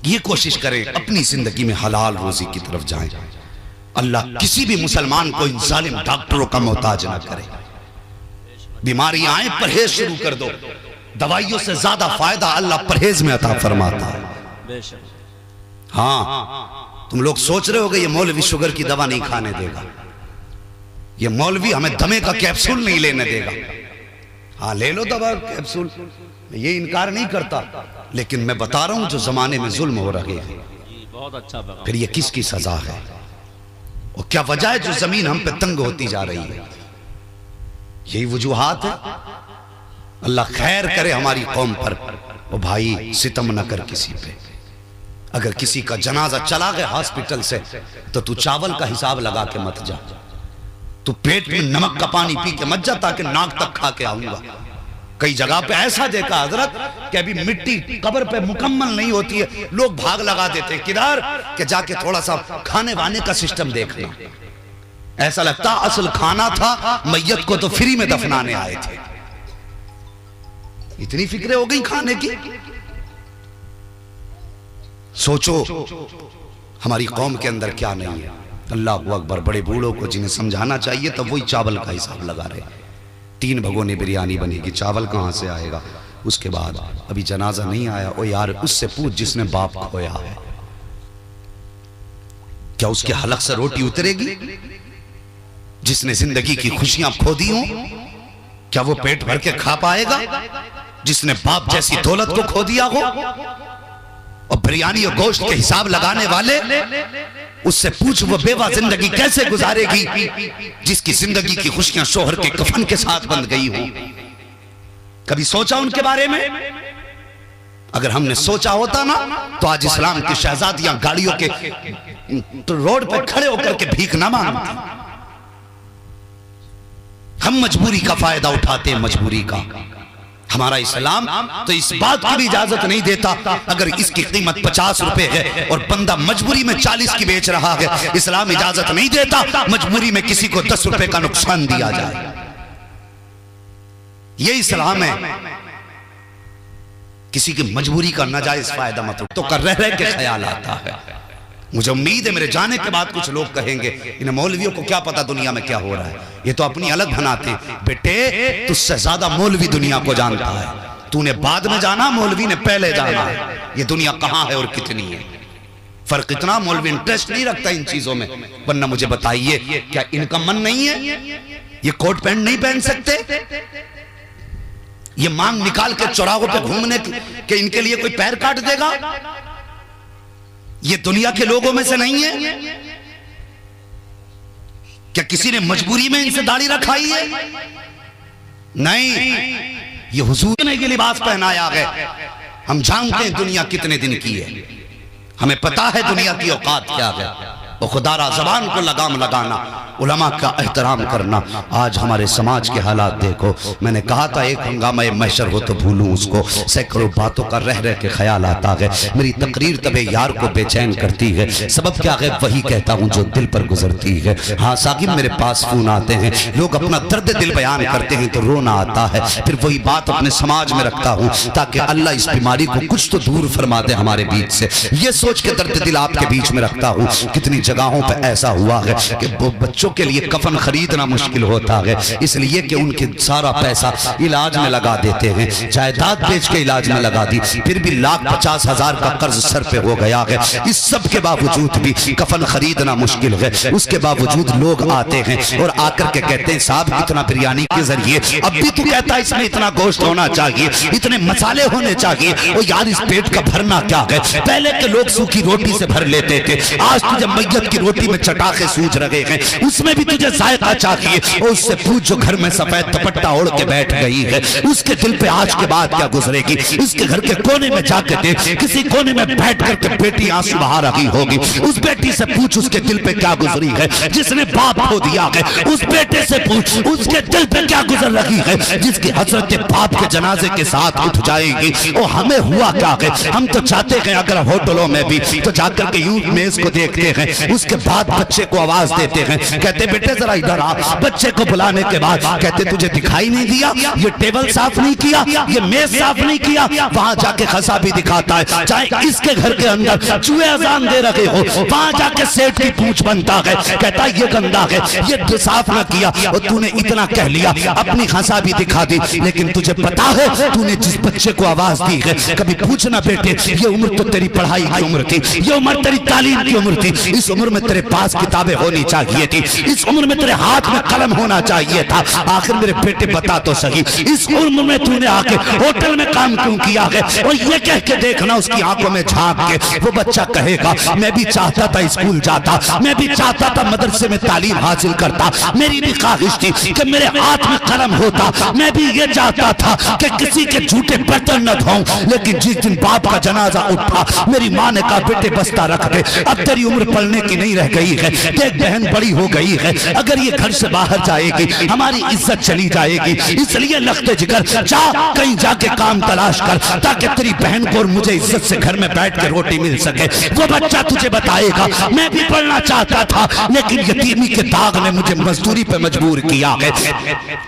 ये कोशिश करें अपनी जिंदगी में हलाल रोजी की तरफ जाएं। अल्लाह किसी भी मुसलमान को इन जालिम डॉक्टरों का मोहताज ना करे। बीमारियां आए परहेज शुरू कर दो, दवाइयों से ज्यादा फायदा अल्लाह परहेज में अता फरमाता है। हाँ, तुम लोग सोच रहे होगे ये मौलवी शुगर की दवा नहीं खाने देगा, ये मौलवी हमें दमे का कैप्सूल नहीं लेने देगा। हाँ ले लो दवा कैप्सूल, ये इनकार नहीं करता, लेकिन मैं बता रहा हूं जो जमाने में जुल्म हो रहे हैं, बहुत अच्छा। फिर ये किसकी सजा है और क्या वजह है जो जमीन हम पे तंग होती जा रही है? यही वजूहात है। अल्लाह खैर करे हमारी कौम पर। ओ भाई सितम न कर किसी पे। अगर किसी का जनाजा चला गया हॉस्पिटल से तो तू चावल का हिसाब लगा के मत जा, तू पेट में नमक का पानी पी के मत जा ताकि नाक तक खा के आऊंगा। कई जगह पे ऐसा देखा हजरत कि अभी मिट्टी कब्र पे मुकम्मल नहीं होती है, लोग भाग लगा देते किधर के जाके थोड़ा सा खाने वाने का सिस्टम देखना। ऐसा लगता असल खाना था, मैयत को तो फ्री में दफनाने आए थे। इतनी फिक्रे हो गई खाने की। सोचो हमारी कौम के अंदर क्या नहीं है। अल्लाह अकबर। बड़े बूढ़ों को जिन्हें समझाना चाहिए तब वही चावल का हिसाब लगा रहे। 3 भगोनी बिरयानी बनेगी, चावल कहां से आएगा? उसके बाद अभी जनाजा नहीं आया, ओ यार उससे पूछ जिसने बाप खोया है, क्या उसके हलक से रोटी उतरेगी? जिसने जिंदगी की खुशियां खो दी हो, क्या वो पेट भर के खा पाएगा? जिसने बाप जैसी दौलत को खो दिया हो, और बिरयानी और गोश्त के हिसाब लगाने वाले, उससे पूछ वो बेवा जिंदगी कैसे गुजारेगी जिसकी जिंदगी की खुशियां शोहर के कफन के साथ बंध गई हो? कभी सोचा उनके बारे में? अगर हमने सोचा होता ना तो आज इस्लाम की शहजादियां गाड़ियों के तो रोड पर खड़े होकर के भीख ना मांगती। हम मजबूरी का फायदा उठाते हैं, मजबूरी का। हमारा इस्लाम तो इस बात की भी इजाजत नहीं देता अगर इसकी कीमत 50 रुपए है और बंदा मजबूरी में 40 की बेच रहा है, इस्लाम इजाजत नहीं देता मजबूरी में किसी को 10 रुपए का नुकसान दिया जाए। ये इस्लाम है। किसी की मजबूरी का नाजायज फायदा मत तो कर रह के ख्याल आता है। मुझे उम्मीद है मेरे जाने के बाद कुछ लोग कहेंगे इन मौलवियों को क्या पता दुनिया में क्या हो रहा है, ये तो अपनी अलग बनाते हैं। बेटे तुझसे ज्यादा मौलवी दुनिया को जानता है। तूने बाद में जाना, मौलवी ने पहले जाना है। ये दुनिया कहां है और कितनी है, फर्क इतना। मौलवी इंटरेस्ट नहीं रखता इन चीजों में। वरना मुझे बताइए क्या इनका मन नहीं है? ये कोट पैंट नहीं पहन सकते? ये मांग निकाल के चौराहों पे घूमने के इनके लिए कोई पैर काट देगा? ये दुनिया के लोगों में से नहीं है? क्या किसी ने मजबूरी में इनसे दाढ़ी रखाई है? नहीं, ये हुजूर ने ये लिबास पहनाया है। हम जानते हैं दुनिया कितने दिन की है, हमें पता है दुनिया की औकात क्या है। और खुदारा जबान को लगाम लगाना, उलमा का एहतराम करना। आज हमारे समाज के हालात देखो। मैंने कहा था एक हंगामा महशर हो तो भूलूं उसको, सैकड़ों बातों का रह रह के ख्याल आता है। मेरी तकरीर तबे यार को बेचैन करती है। सबब क्या है? वही कहता हूँ जो दिल पर गुजरती है। हाँ साकिब मेरे पास फोन आते हैं, लोग अपना दर्द दिल बयान करते हैं तो रोना आता है। फिर वही बात अपने समाज में रखता हूँ ताकि अल्लाह इस बीमारी को कुछ तो दूर फरमा दे हमारे बीच से। ये सोच के दर्द दिल आपके बीच में रखता हूँ। कितनी जगहों पे ऐसा हुआ है कि बच्चों के लिए कफन खरीदना मुश्किल होता है, इसलिए कि उनके सारा पैसा इलाज में लगा देते हैं, जायदाद बेच के इलाज में लगा दी, फिर भी 1,50,000 का कर्ज सर पे हो गया है। इस सब के बावजूद भी कफन खरीदना मुश्किल है। उसके बावजूद लोग आते हैं और आकर के कहते हैं साहब इतना बिरयानी के जरिए, अब भी तू कहता है इसमें इतना गोश्त होना चाहिए, इतने मसाले होने चाहिए, और यार इस पेट का भरना क्या है। पहले के लोग सूखी रोटी से भर लेते थे, आज तुझे मैयत की रोटी में चटाके सूझ रहे हैं, उसमें भी तुझे जायका चाहिए। और उससे पूछ जो घर में सफेद दुपट्टा ओढ़ के बैठ गई है, उसके दिल पे आज के बाद क्या गुजरेगी। उसके घर के कोने में जाके देख, किसी कोने में बैठ करके बेटी आंसू बहा रही होगी, उस बेटी से पूछ उसके दिल पे क्या गुजरी है। जिसने बाप खो दिया है उस बेटे से पूछ उसके दिल पे क्या गुजर रही है, जिसकी हसरत बाप के जनाजे के साथ उठ जाएगी। और हमें हुआ क्या है, हम तो चाहते हैं अगर होटलों में भी तो जाकर के यूं मेज को देखते हैं, उसके बाद बच्चे को आवाज देते हैं, कहते बेटे जरा इधर आ। बच्चे को बुलाने के बाद कहते तुझे दिखाई नहीं दिया, ये टेबल साफ नहीं किया, ये मेज साफ नहीं किया। वहां जाके खसा भी दिखाता है, चाहे इसके घर के अंदर चूहे अजान दे रहे हो, वहां जाके सेठ की पूंछ बनता है, कहता ये गंदा है, ये साफ ना किया। और तूने इतना कह लिया, अपनी खसा भी दिखा दी, लेकिन तुझे पता है तूने जिस बच्चे को आवाज दी है, कभी पूछना बेटे ये उम्र तो तेरी पढ़ाई की उम्र थी, ये उम्र तेरी तालीम की उम्र थी, इस उम्र में तेरे पास किताबें होनी चाहिए थी, इस उम्र में तेरे हाथ में कलम होना चाहिए था। आखिर मेरे बेटे बता तो सही, इस उम्र में तूने आके होटल में काम क्यों किया है। और ये कह के देखना उसकी आंखों में झांक के वो बच्चा कहेगा मैं भी चाहता था स्कूल जाता, मैं भी चाहता था मदरसे में तालीम हासिल करता, मेरी भी ख्वाहिश थी कि मेरे हाथ में कलम होता, मैं भी ये चाहता था कि किसी के झूठे बर्तन न धोऊं। लेकिन जिस दिन बाप का जनाजा उठा, मेरी माँ ने कहा बेटे बस्ता रख दे, अब तेरी उम्र पढ़ने की नहीं रह गई है, देख बहन बड़ी हो गई है, अगर ये घर से बाहर जाएगी हमारी इज्जत चली जाएगी, इसलिए लखते जिगर जा कहीं जाके काम तलाश कर, ताकि तेरी बहन को और मुझे इज्जत से घर में बैठ के रोटी मिल सके। वो बच्चा तुझे बताएगा मैं भी पढ़ना चाहता था, लेकिन यतीमी के दाग ने मुझे मजदूरी पे मजबूर किया है।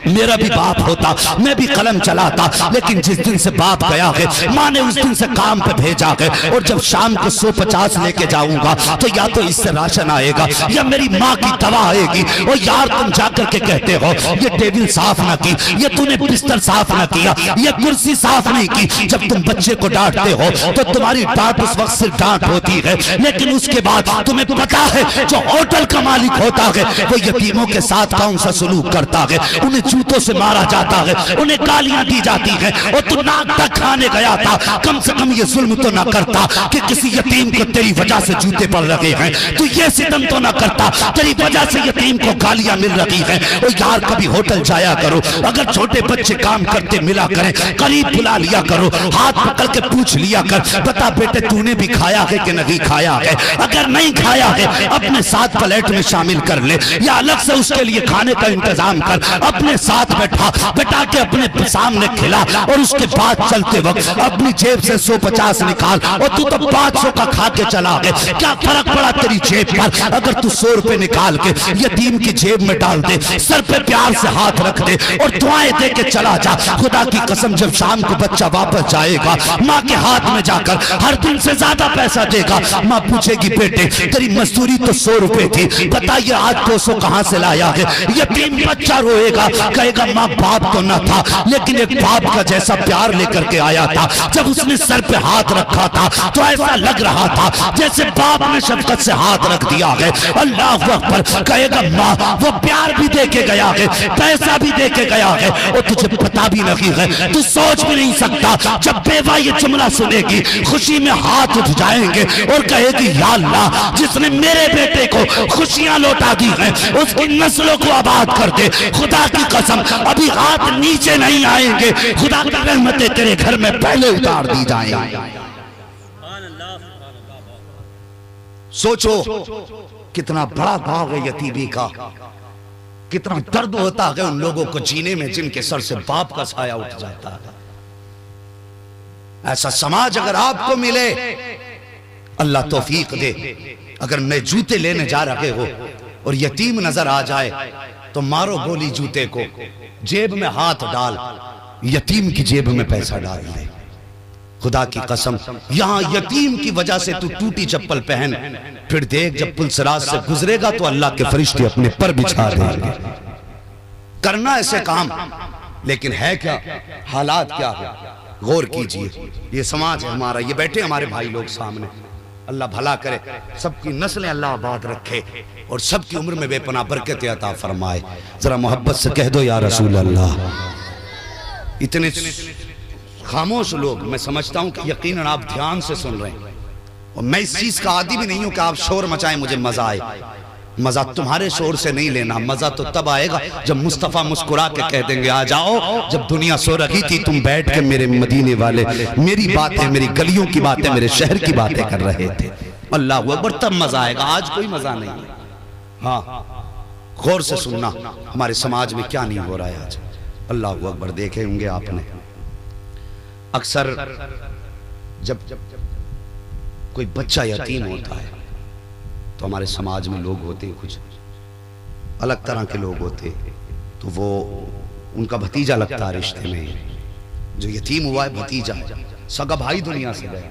मेरा भी बाप होता, मैं भी कलम चलाता, लेकिन जिस दिन से बाप गया है माँ ने उस दिन से काम पे भेजा है, और जब शाम को 150 लेके जाऊंगा तो या तो इससे राशन आएगा या मेरी माँ की दवा आएगी। और यार तुम जाकर के कहते हो ये टेबल साफ ना की, ये तूने बिस्तर साफ ना किया, ये कुर्सी साफ नहीं की। जब तुम बच्चे को डांटते हो तो तुम्हारी डांट उस वक्त सिर्फ डांट होती है, लेकिन उसके बाद तुम्हें पता है जो होटल का मालिक होता है वो यतीमों के साथ कौन सा सलूक करता है, उन्हें जूतों से मारा जाता है, उन्हें गालियां दी जाती है। और तू नाक तक खाने गया था, कम से कम ये जुल्म तो ना करता कि किसी यतीम को तेरी वजह से जूते पड़ रहे हैं, तू ये सितम तो ना करता तेरी वजह से यतीम को गालियां मिल रही हैं। और यार कभी होटल जाया करो, अगर छोटे बच्चे काम करते मिला करें, करीब बुला लिया करो, हाथ पकड़ के पूछ लिया कर बता बेटे तूने भी खाया है कि नहीं खाया है, अगर नहीं खाया है अपने साथ प्लेट में शामिल कर ले, या अलग से उसके लिए खाने का इंतजाम कर, अपने साथ बैठा के अपने सामने खिला। और उसके बाद चलते वक्त अपनी जेब से 150 निकाल, और तू तो 500 का खा के चला गया, क्या फर्क पड़ा तेरी जेब पर। अगर तू 100 रुपए निकाल के यतीम की जेब में डाल दे, सर पे प्यार से हाथ रख दे और दुआएं दे के चला जा, खुदा की कसम जब शाम को बच्चा वापस जाएगा माँ के हाथ में जाकर हर दिन से ज्यादा पैसा देगा। माँ पूछेगी बेटे तेरी मजदूरी तो 100 रुपए थी, बताइए आज 200 कहाँ से लाया है। यतीम बच्चा रोएगा, कहेगा माँ बाप तो न था, लेकिन एक बाप का जैसा प्यार लेकर के आया था। जब उसने सर पे हाथ रखा था तो ऐसा लग रहा था जैसे बाप ने शफकत से हाथ रख दिया है। अल्लाह अकबर, कहेगा माँ वो प्यार भी दे के गया है, पैसा भी दे के गया है, और तुझे पता भी नहीं है, तू सोच भी नहीं सकता। जब बेवा ये जुमला सुनेगी खुशी में हाथ उठ जाएंगे और कहेगी या अल्लाह जिसने मेरे बेटे को खुशियां लौटा दी हैं उसकी नस्लों को आबाद कर दे। खुदा की कसम अभी हाथ नीचे नहीं आएंगे, खुदा की रहमतें तेरे घर में पहले उतार दी जाएंगी। सोचो कितना बड़ा भाव है यतीमी का, कितना दर्द होता है उन लोगों को जीने में जिनके सर से बाप का साया उठ जाता है। ऐसा समाज अगर आपको मिले, अल्लाह तौफीक दे, अगर नए जूते लेने जा रहे हो और यतीम नजर आ जाए तो मारो गोली जूते को, जेब में हाथ डाल, यतीम की जेब में पैसा डाल दे। खुदा की कसम, यहां यतीम की वजह से तू टूटी चप्पल पहन, फिर देख जब पुलसराज से गुजरेगा तो अल्लाह के फरिश्ते अपने पर बिछा देंगे। करना ऐसे काम, लेकिन है क्या, हालात क्या है, गौर कीजिए। ये समाज है हमारा, ये बैठे हमारे भाई लोग सामने, अल्लाह भला करे, सबकी नस्लें अल्लाह आबाद रखे और सबकी उम्र में बेपनाह बरकत अता फरमाए। जरा मोहब्बत से कह दो या रसूल अल्लाह। इतने खामोश लोग, मैं समझता हूं कि यकीनन आप ध्यान से सुन रहे हैं, और मैं इस चीज का आदी भी नहीं हूं कि आप शोर मचाएं मुझे मजा आए। मजा तुम्हारे शोर से नहीं लेना, मजा तो तब आएगा जब मुस्तफा मुस्कुरा के कह देंगे आ जाओ। जब दुनिया सो रही थी तुम बैठ के मेरे मदीने वाले मेरी बातें, मेरी गलियों की बातें, मेरे शहर की बातें कर रहे थे, अल्लाह अकबर, तब मजा आएगा। आज कोई मजा नहीं है। हाँ, गौर से सुनना हमारे समाज में क्या नहीं हो रहा है आज। अल्लाह अकबर, देखे होंगे आपने, अक्सर जब कोई बच्चा यतीम होता है तो हमारे समाज में लोग होते हैं, कुछ अलग तरह के लोग होते, तो वो उनका भतीजा लगता है रिश्ते में। जो यतीम हुआ है भतीजा, सगा भाई दुनिया से गया,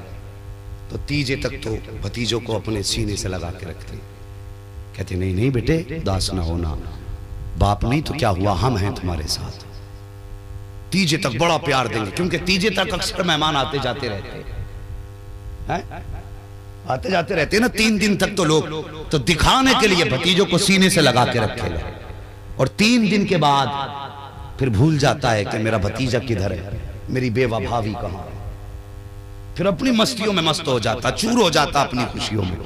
तो तीजे तक तो भतीजों को अपने सीने से लगा के रखते, कहते नहीं नहीं बेटे उदास ना होना, बाप नहीं तो क्या हुआ, हम हैं तुम्हारे साथ। तीजे तक बड़ा प्यार देंगे, क्योंकि तीजे तक अक्सर मेहमान आते जाते रहते हैं, आते जाते रहते ना 3 दिन तक, तो लोग तो दिखाने के लिए भतीजों को सीने से लगा के रखे, और 3 दिन के बाद फिर भूल जाता है कि मेरा भतीजा किधर है, मेरी बेवा भाभी कहां है। फिर अपनी मस्तियों में मस्त हो जाता, चूर हो जाता अपनी खुशियों में,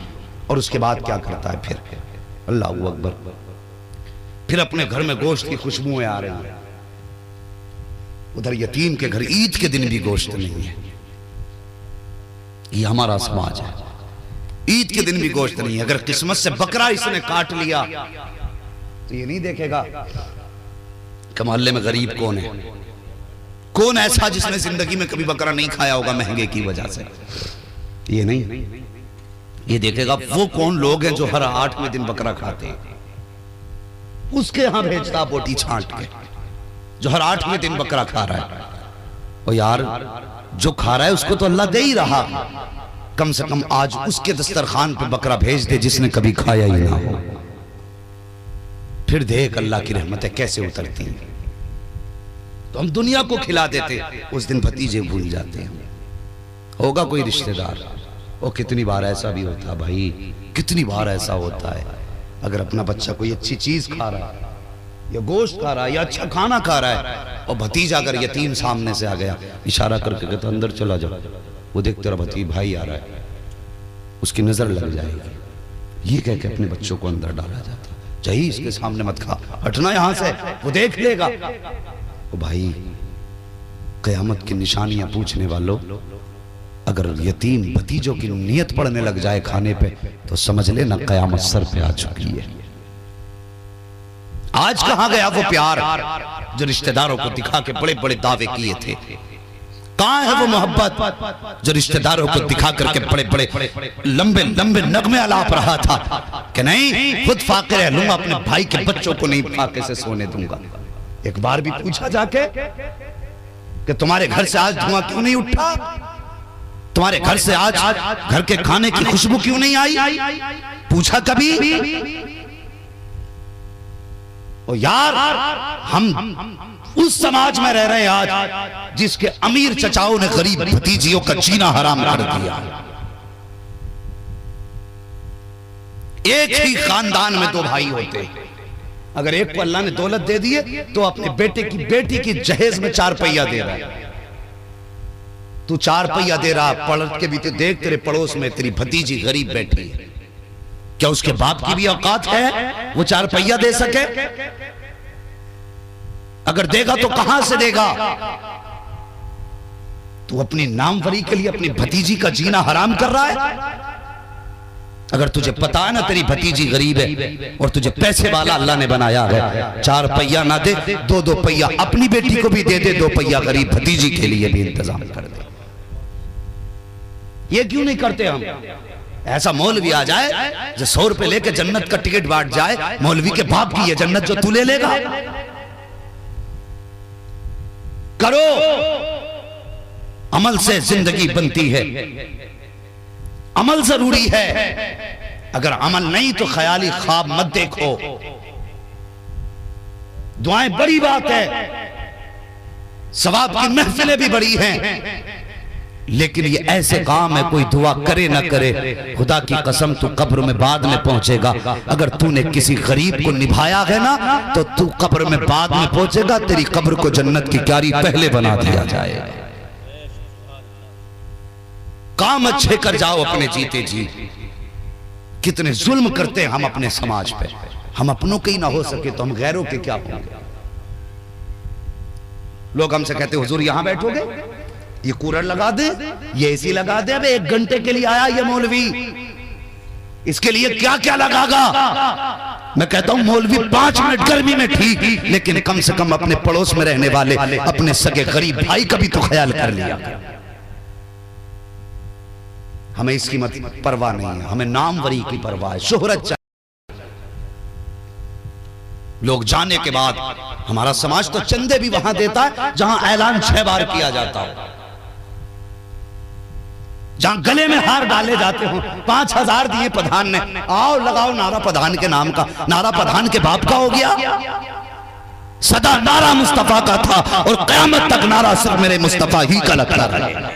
और उसके बाद क्या करता है फिर, अल्लाह अकबर, फिर अपने घर में गोश्त की खुशबुएं आ रही हैं। उधर यतीम के घर ईद के दिन भी गोश्त नहीं है। ये हमारा समाज है, ईद के दिन भी गोश्त नहीं है। अगर किस्मत से बकरा इसने काट लिया तो ये नहीं देखेगा कि मोहल्ले में गरीब कौन है, कौन ऐसा जिसने जिंदगी में कभी बकरा नहीं खाया होगा महंगे की वजह से, ये नहीं, ये देखेगा वो कौन लोग हैं जो हर 8वें दिन बकरा खाते हैं, उसके यहां भेजता बोटी छांट के, जो हर 8वें दिन बकरा खा रहा है। और यार जो खा रहा है उसको तो अल्लाह दे ही रहा, कम से कम आज उसके दस्तरखान पे बकरा भेज दे जिसने कभी खाया ही ना हो। फिर देख अल्लाह की रहमतें कैसे उतरती हैं। तो हम दुनिया को खिला देते, उस दिन भतीजे भूल जाते हैं। होगा कोई रिश्तेदार, और कितनी बार ऐसा भी होता भाई, कितनी बार ऐसा होता है, अगर अपना बच्चा कोई अच्छी चीज खा रहा है या गोश्त खा रहा है या अच्छा खाना खा रहा है, और भतीजा अगर यतीम सामने से आ गया, इशारा करके कहता अंदर चला जाओ, वो देख तेरा भतीजा भाई आ रहा है, उसकी नजर लग जाएगी, ये कह के अपने बच्चों को अंदर डाला जाता, चाहिए इसके सामने मत खा, हटना यहां से, वो देख लेगा। ओ भाई, कयामत की निशानियां पूछने वालों, अगर यतीम भतीजों की नियत पड़ने लग जाए खाने पे, तो समझ लेना कयामत सर पे आ चुकी है। आज कहां गया वो प्यार जो रिश्तेदारों को दिखा के बड़े बड़े दावे किए थे? कहां है वो मोहब्बत जो रिश्तेदारों को दिखा करके बड़े बड़े लंबे लंबे नगमे आलाप रहा था कि नहीं खुद फाके रह लूंगा, अपने भाई के बच्चों को नहीं फाके से सोने दूंगा। एक बार भी पूछा जाके कि तुम्हारे घर से आज धुआं क्यों नहीं उठा, तुम्हारे घर से आज घर के खाने की खुशबू क्यों नहीं आई? पूछा कभी? ओ यार, हम उस समाज में रह रहे हैं आज जिसके अमीर चचाओं ने गरीब भतीजियों का जीना हराम कर दिया। एक ही खानदान में 2 भाई होते, अगर एक को अल्लाह ने दौलत दे दी है तो अपने बेटी की जहेज में 4 पहिया दे रहा है। तू 4 पहिया दे रहा, पलट के भी तो देख तेरे पड़ोस में तेरी भतीजी गरीब बैठी है, क्या उसके बाप की भी औकात है वो 4 पहिया दे सके? अगर देगा तो कहां से देगा? तू अपनी नामवरी के लिए अपनी भतीजी का जीना हराम कर रहा है। अगर तुझे पता है ना तेरी भतीजी गरीब है और तुझे पैसे वाला अल्लाह ने बनाया है, 4 पहिया ना दे, 2 पहिया अपनी बेटी को भी दे दे, 2 पहिया गरीब भतीजी के लिए भी इंतजाम कर दे। ये क्यों नहीं करते हम? ऐसा मौलवी आ जाए जो 100 रुपए लेके जन्नत का टिकट बांट जाए, मौलवी के बाप की ये जन्नत जो तू ले लेगा। करो अमल से जिंदगी बनती है, अमल जरूरी है। अगर अमल नहीं तो ख्याली ख्वाब मत देखो। दुआएं बड़ी बात है, सवाब की महफिलें भी बड़ी हैं, लेकिन ये ऐसे काम है कोई दुआ करे ना करे, खुदा की कसम तू कब्र में बाद में पहुंचेगा। अगर तूने किसी गरीब को निभाया है ना तो तू कब्र में बाद में पहुंचेगा, तेरी कब्र को जन्नत की क्यारी पहले बना दिया जाएगा। काम अच्छे कर जाओ अपने जीते जी। कितने जुल्म करते हैं हम अपने समाज पे, हम अपनों के ही ना हो सके तो हम गैरों के क्या होंगे। लोग हमसे कहते हुजूर यहां बैठोगे, ये कूलर लगा दे, ये एसी लगा दे। अब 1 घंटे के लिए आया ये मौलवी, इसके लिए क्या क्या लगागा। मैं कहता हूं मौलवी 5 मिनट गर्मी में ठीक, लेकिन कम से कम अपने पड़ोस में रहने वाले अपने सगे गरीब भाई का भी तो ख्याल कर लिया। हमें इसकी मत परवाह नहीं है, हमें नामवरी की परवाह है, शोहरत चाहिए। लोग जाने के बाद हमारा समाज तो चंदे भी वहां देता है जहां ऐलान 6 बार किया जाता हो, जहां गले में हार डाले जाते हो। 5000 दिए प्रधान ने, आओ लगाओ नारा प्रधान के नाम का। नारा प्रधान के बाप का हो गया, सदा नारा मुस्तफा का था और कयामत तक नारा सिर्फ मेरे मुस्तफा ही का लगता रहेगा।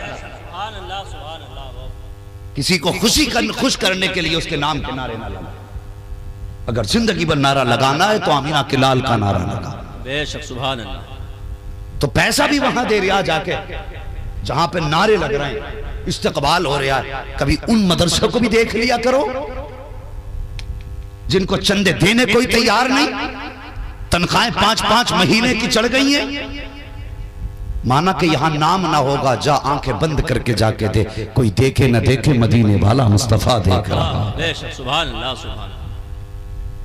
किसी को खुश करने के लिए उसके नाम के नारे ना लगा। अगर जिंदगी भर नारा लगाना है तो आमीना के लाल का नारा लगा। बेशक सुभान अल्लाह। तो पैसा भी वहां दे रहा जाके जहां पे नारे लग रहे हैं, इस्तकबाल हो रहा है। कभी उन मदरसों को भी देख लिया करो जिनको चंदे देने कोई तैयार नहीं, तनख्वाहें 5-5 महीने की चढ़ गई हैं। माना कि यहां नाम ना होगा, जा आंखें बंद करके जाके दे, कोई देखे ना देखे मदीने वाला मुस्तफा देख रहा। बेशक सुभान अल्लाह सुभान अल्लाह।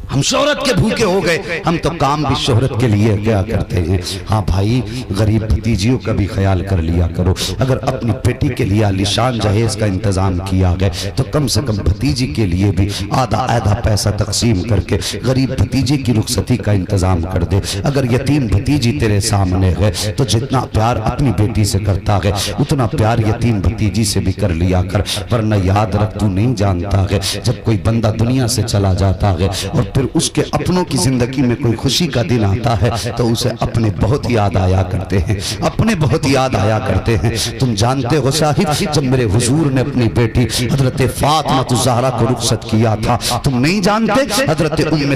हम शोहरत के भूखे हो गए, हम तो काम भी शोहरत के लिए क्या करते हैं। हाँ भाई, गरीब भतीजियों का भी ख्याल कर लिया करो। अगर अपनी बेटी के लिए आलीशान जहेज का इंतजाम किया गया तो कम से कम भतीजी के लिए भी आधा पैसा तकसीम करके गरीब भतीजी की रुखसती का इंतजाम कर दे। अगर यतीम भतीजी तेरे सामने है तो जितना प्यार अपनी बेटी से करता है उतना प्यार यतीम भतीजी से भी कर लिया कर। वरना याद रख, तू नहीं जानता है जब कोई बंदा दुनिया से चला जाता है और फिर उसके अपनों की जिंदगी में कोई खुशी का दिन आता है तो उसे अपने बहुत याद आया करते हैं, अपने बहुत याद आया करते हैं। तुम जानते हो साहिब, जब मेरे हुजूर ने अपनी बेटी हजरत फातिमा ज़हरा को रुखसत किया था, तुम नहीं जानते, हजरत उम्मे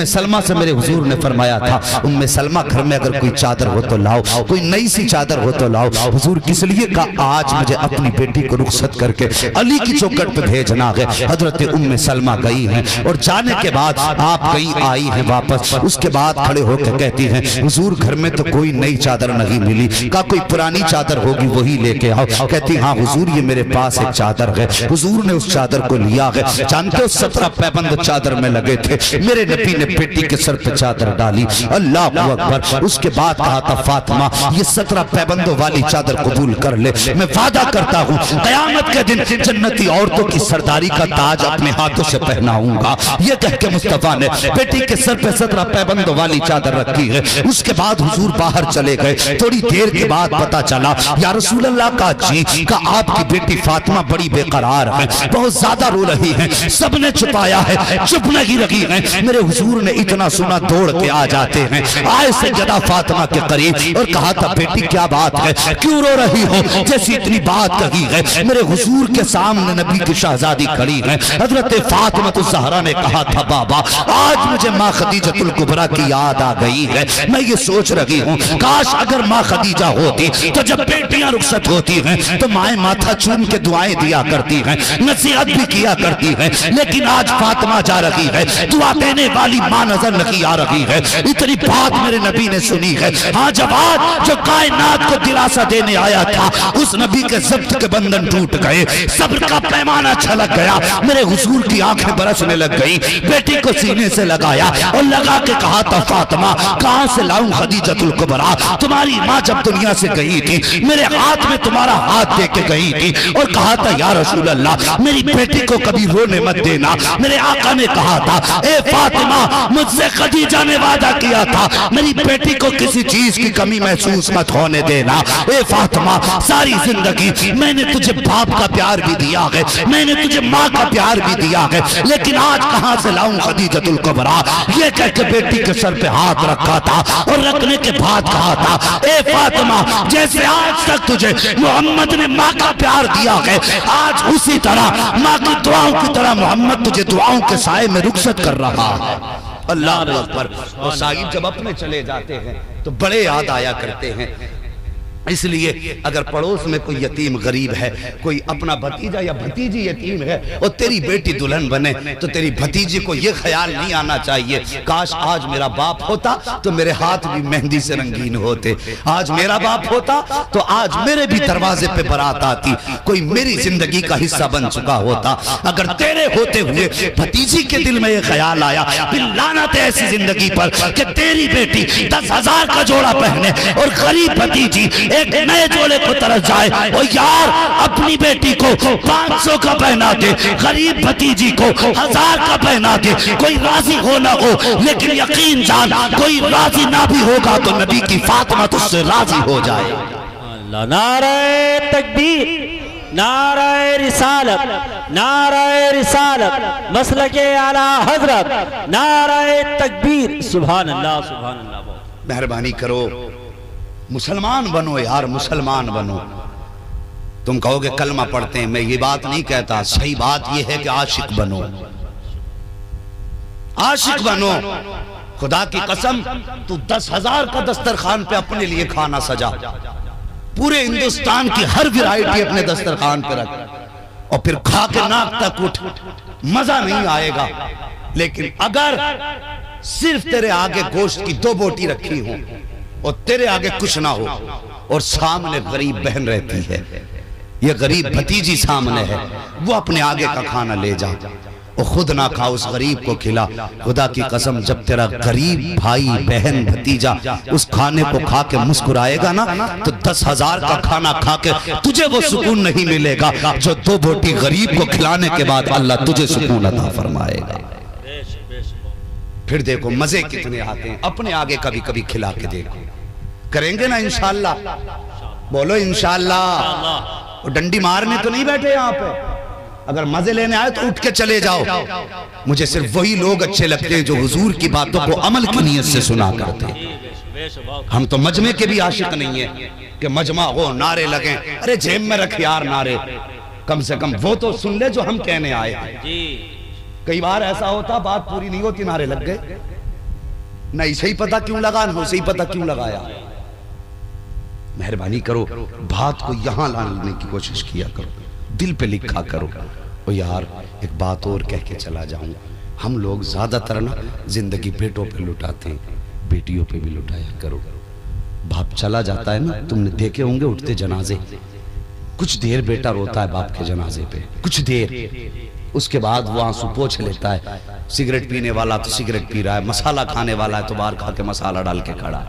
सलमा से मेरे हुजूर ने फरमाया था, उम्मे सलमा घर में अगर कोई चादर हो तो लाओ, कोई नई सी चादर हो तो लाओ। हुजूर किस लिए का, आज मुझे अपनी बेटी को रुखसत करके अली की चौखट पे भेजना है। हजरत उम्मे सलमा गई हैं और जाने के बाद आप गई आई हैं वापस। उसके बाद खड़े होकर कहती हैं, हुजूर घर में तो कोई नई चादर नहीं मिली, का कोई पुरानी चादर होगी वही लेके आओ। कहती हाँ हुजूर ये मेरे पास एक चादर है। हुजूर ने उस चादर को लिया है। जानते हो 17 पैबंद चादर में लगे थे। मेरे नबी ने बेटी के सर पे चादर डाली, अल्लाह अकबर। उसके बाद कहा था, फातिमा ये 17 पैबंदों वाली चादर कबूल कर ले, मैं वादा करता हूँ कयामत के दिन जन्नती औरतों की सरदारी का ताज अपने हाथों से पहनाऊंगा। ये कह के मुस्तफा ने बेटी के सर पे 17 पैबंदों वाली चादर रखी है। उसके बाद हुजूर बाहर चले गए। थोड़ी देर के बाद पता चला, या रसूल अल्लाह का जी का आपकी बेटी फातिमा बड़ी बेकरार है, बहुत ज्यादा रो रही है। सबने छुपाया है, चुप नहीं रही है। मेरे हुजूर ने इतना सुना, दौड़ के आ जाते हैं, आए सज्जदा फातिमा के करीब और कहा था, बेटी क्या बात है, क्यों रो रही हो। जैसी इतनी बात कही है, मेरे हुजूर के सामने नबी की शहजादी खड़ी है। हजरत फातिमा ज़हरा ने कहा था, बाबा आज मुझे माँ खदीजतुल कुबरा की याद आ गई है। मैं ये सोच रही हूँ, काश अगर माँ खदीजा होती तो जब बेटियां रुखसत होती हैं तो माएँ माथा चूम के दुआएं दिया करती हैं, नसीहत भी किया करती हैं। लेकिन आज फातिमा जा रही है, दुआ देने वाली माँ नजर नहीं आ रही है। इतनी बात मेरे नबी ने सुनी है। हाँ, जवाब जो कायनात को दिलासा देने आया था, उस नबी के ज़ब्त के बंधन टूट गए, सब्र का पैमाना छलक गया। मेरे हुजूर की आंखें बरसने लग गई। बेटी को सीने से लगाया और लगा के कहा था, फातिमा कहां से लाऊं खदीजतुल कुबरा, तुम्हारी माँ जब दुनिया से गई थी मेरे हाथ में तुम्हारा हाथ दे के गई थी और कहा था, या रसूल अल्लाह मेरी बेटी को कभी रोने मत देना। मेरे आका ने कहा था, ए फातिमा मुझसे खदीजा ने वादा किया था मेरी बेटी को किसी चीज की कमी महसूस मत होने देना। ए फातिमा सारी जिंदगी मैंने तुझे बाप का प्यार भी दिया है, मैंने तुझे माँ का प्यार भी दिया है, लेकिन आज कहां से लाऊं खदीजतुल कुबरा। ये कह के बेटी के सर पे हाथ रखा था और रखने के बाद कहा था, ए फातिमा जैसे आज तक तुझे मोहम्मद ने माँ का प्यार दिया है, आज उसी तरह माँ की दुआओं की तरह मोहम्मद तुझे दुआओं के साए में रुखसत कर रहा है। अल्लाह अकबर। और साहिब जब अपने चले जाते हैं तो बड़े याद आया करते हैं, इसलिए अगर पड़ोस में कोई यतीम गरीब है, कोई अपना भतीजा या भतीजी यतीम है और तेरी बेटी दुल्हन बने तो तेरी भतीजी को यह ख्याल नहीं आना चाहिए, काश आज मेरा बाप होता तो मेरे हाथ भी मेहंदी से रंगीन होते, आज मेरा बाप होता तो आज मेरे भी दरवाजे पे बारात आती, कोई मेरी जिंदगी का हिस्सा बन चुका होता। अगर तेरे होते हुए भतीजी के दिल में यह ख्याल आया, फिर लानत है ऐसी जिंदगी पर कि तेरी बेटी 10,000 का जोड़ा पहने और गरीब भतीजी एक नए जोड़े को तरस जाए। और यार अपनी बेटी को 500 का पहना दे, गरीब भतीजी को 1000 का पहना दे, कोई राजी हो ना हो, लेकिन यकीन जान कोई राजी ना भी होगा तो नबी की फातिमा तुझसे राजी हो जाए। अल्लाह। नारे तकबीर, नारे रिसालत, नारे रिसालत, मसलके आला हजरत, नारे तकबीर। सुभान अल्लाह, सुभान अल्लाह। मेहरबानी करो मुसलमान बनो यार, मुसलमान बनो। तुम कहोगे कलमा पढ़ते हैं, मैं ये बात नहीं कहता, सही बात ये है कि आशिक बनो, आशिक बनो। खुदा की कसम तू 10,000 का दस्तरखान पे अपने लिए खाना सजा, पूरे हिंदुस्तान की हर वैरायटी अपने दस्तरखान पे रख और फिर खा के नाक तक उठ, मजा नहीं आएगा। लेकिन अगर सिर्फ तेरे आगे गोश्त की 2 बोटी रखी हो और तेरे आगे कुछ ना हो और सामने गरीब बहन रहती है, ये गरीब भतीजी सामने है, वो अपने आगे का खाना ले जा और खुद ना खा, उस गरीब को खिला। खुदा की कसम जब तेरा गरीब भाई बहन भतीजा उस खाने को खा के मुस्कुराएगा ना तो 10,000 का खाना खा के तुझे वो सुकून नहीं मिलेगा जो 2 बोटी गरीब को खिलाने के बाद अल्लाह तुझे सुकून अता फरमाएगा। फिर देखो मजे कितने आते हैं, अपने आगे कभी कभी खिला के देखो। करेंगे ना इंशाअल्लाह, बोलो इंशाअल्लाह। और डंडी मारने तो नहीं बैठे यहाँ पे, अगर मजे लेने आए तो उठ के चले जाओ। मुझे सिर्फ वही लोग अच्छे लगते हैं जो हुजूर की बातों को अमल की नीयत से सुना करते हैं। हम तो मजमे के भी आशिक नहीं है कि मजमा हो नारे लगे, अरे जेब में रख यार नारे, कम से कम वो तो सुन ले जो हम कहने आए। कई बार ऐसा होता बात पूरी नहीं होती, नारे लग गए, नहीं सही पता क्यों लगा, ना सही पता क्यों लगाया। मेहरबानी करो बात को यहां लाने की कोशिश किया करो, दिल पे लिखा करो। और यार एक बात और कह के चला जाऊं, हम लोग ज्यादातर ना जिंदगी बेटों पे लुटाते हैं, बेटियों पे भी लुटाया करो। बाप चला जाता है ना, तुमने देखे होंगे उठते जनाजे, कुछ देर बेटा रोता है बाप के जनाजे पे, कुछ देर, उसके बाद वो आंसू पोंछ लेता है। सिगरेट पीने वाला तो सिगरेट पी रहा है, मसाला खाने वाला है तो बाहर खा के मसाला डाल के खड़ा,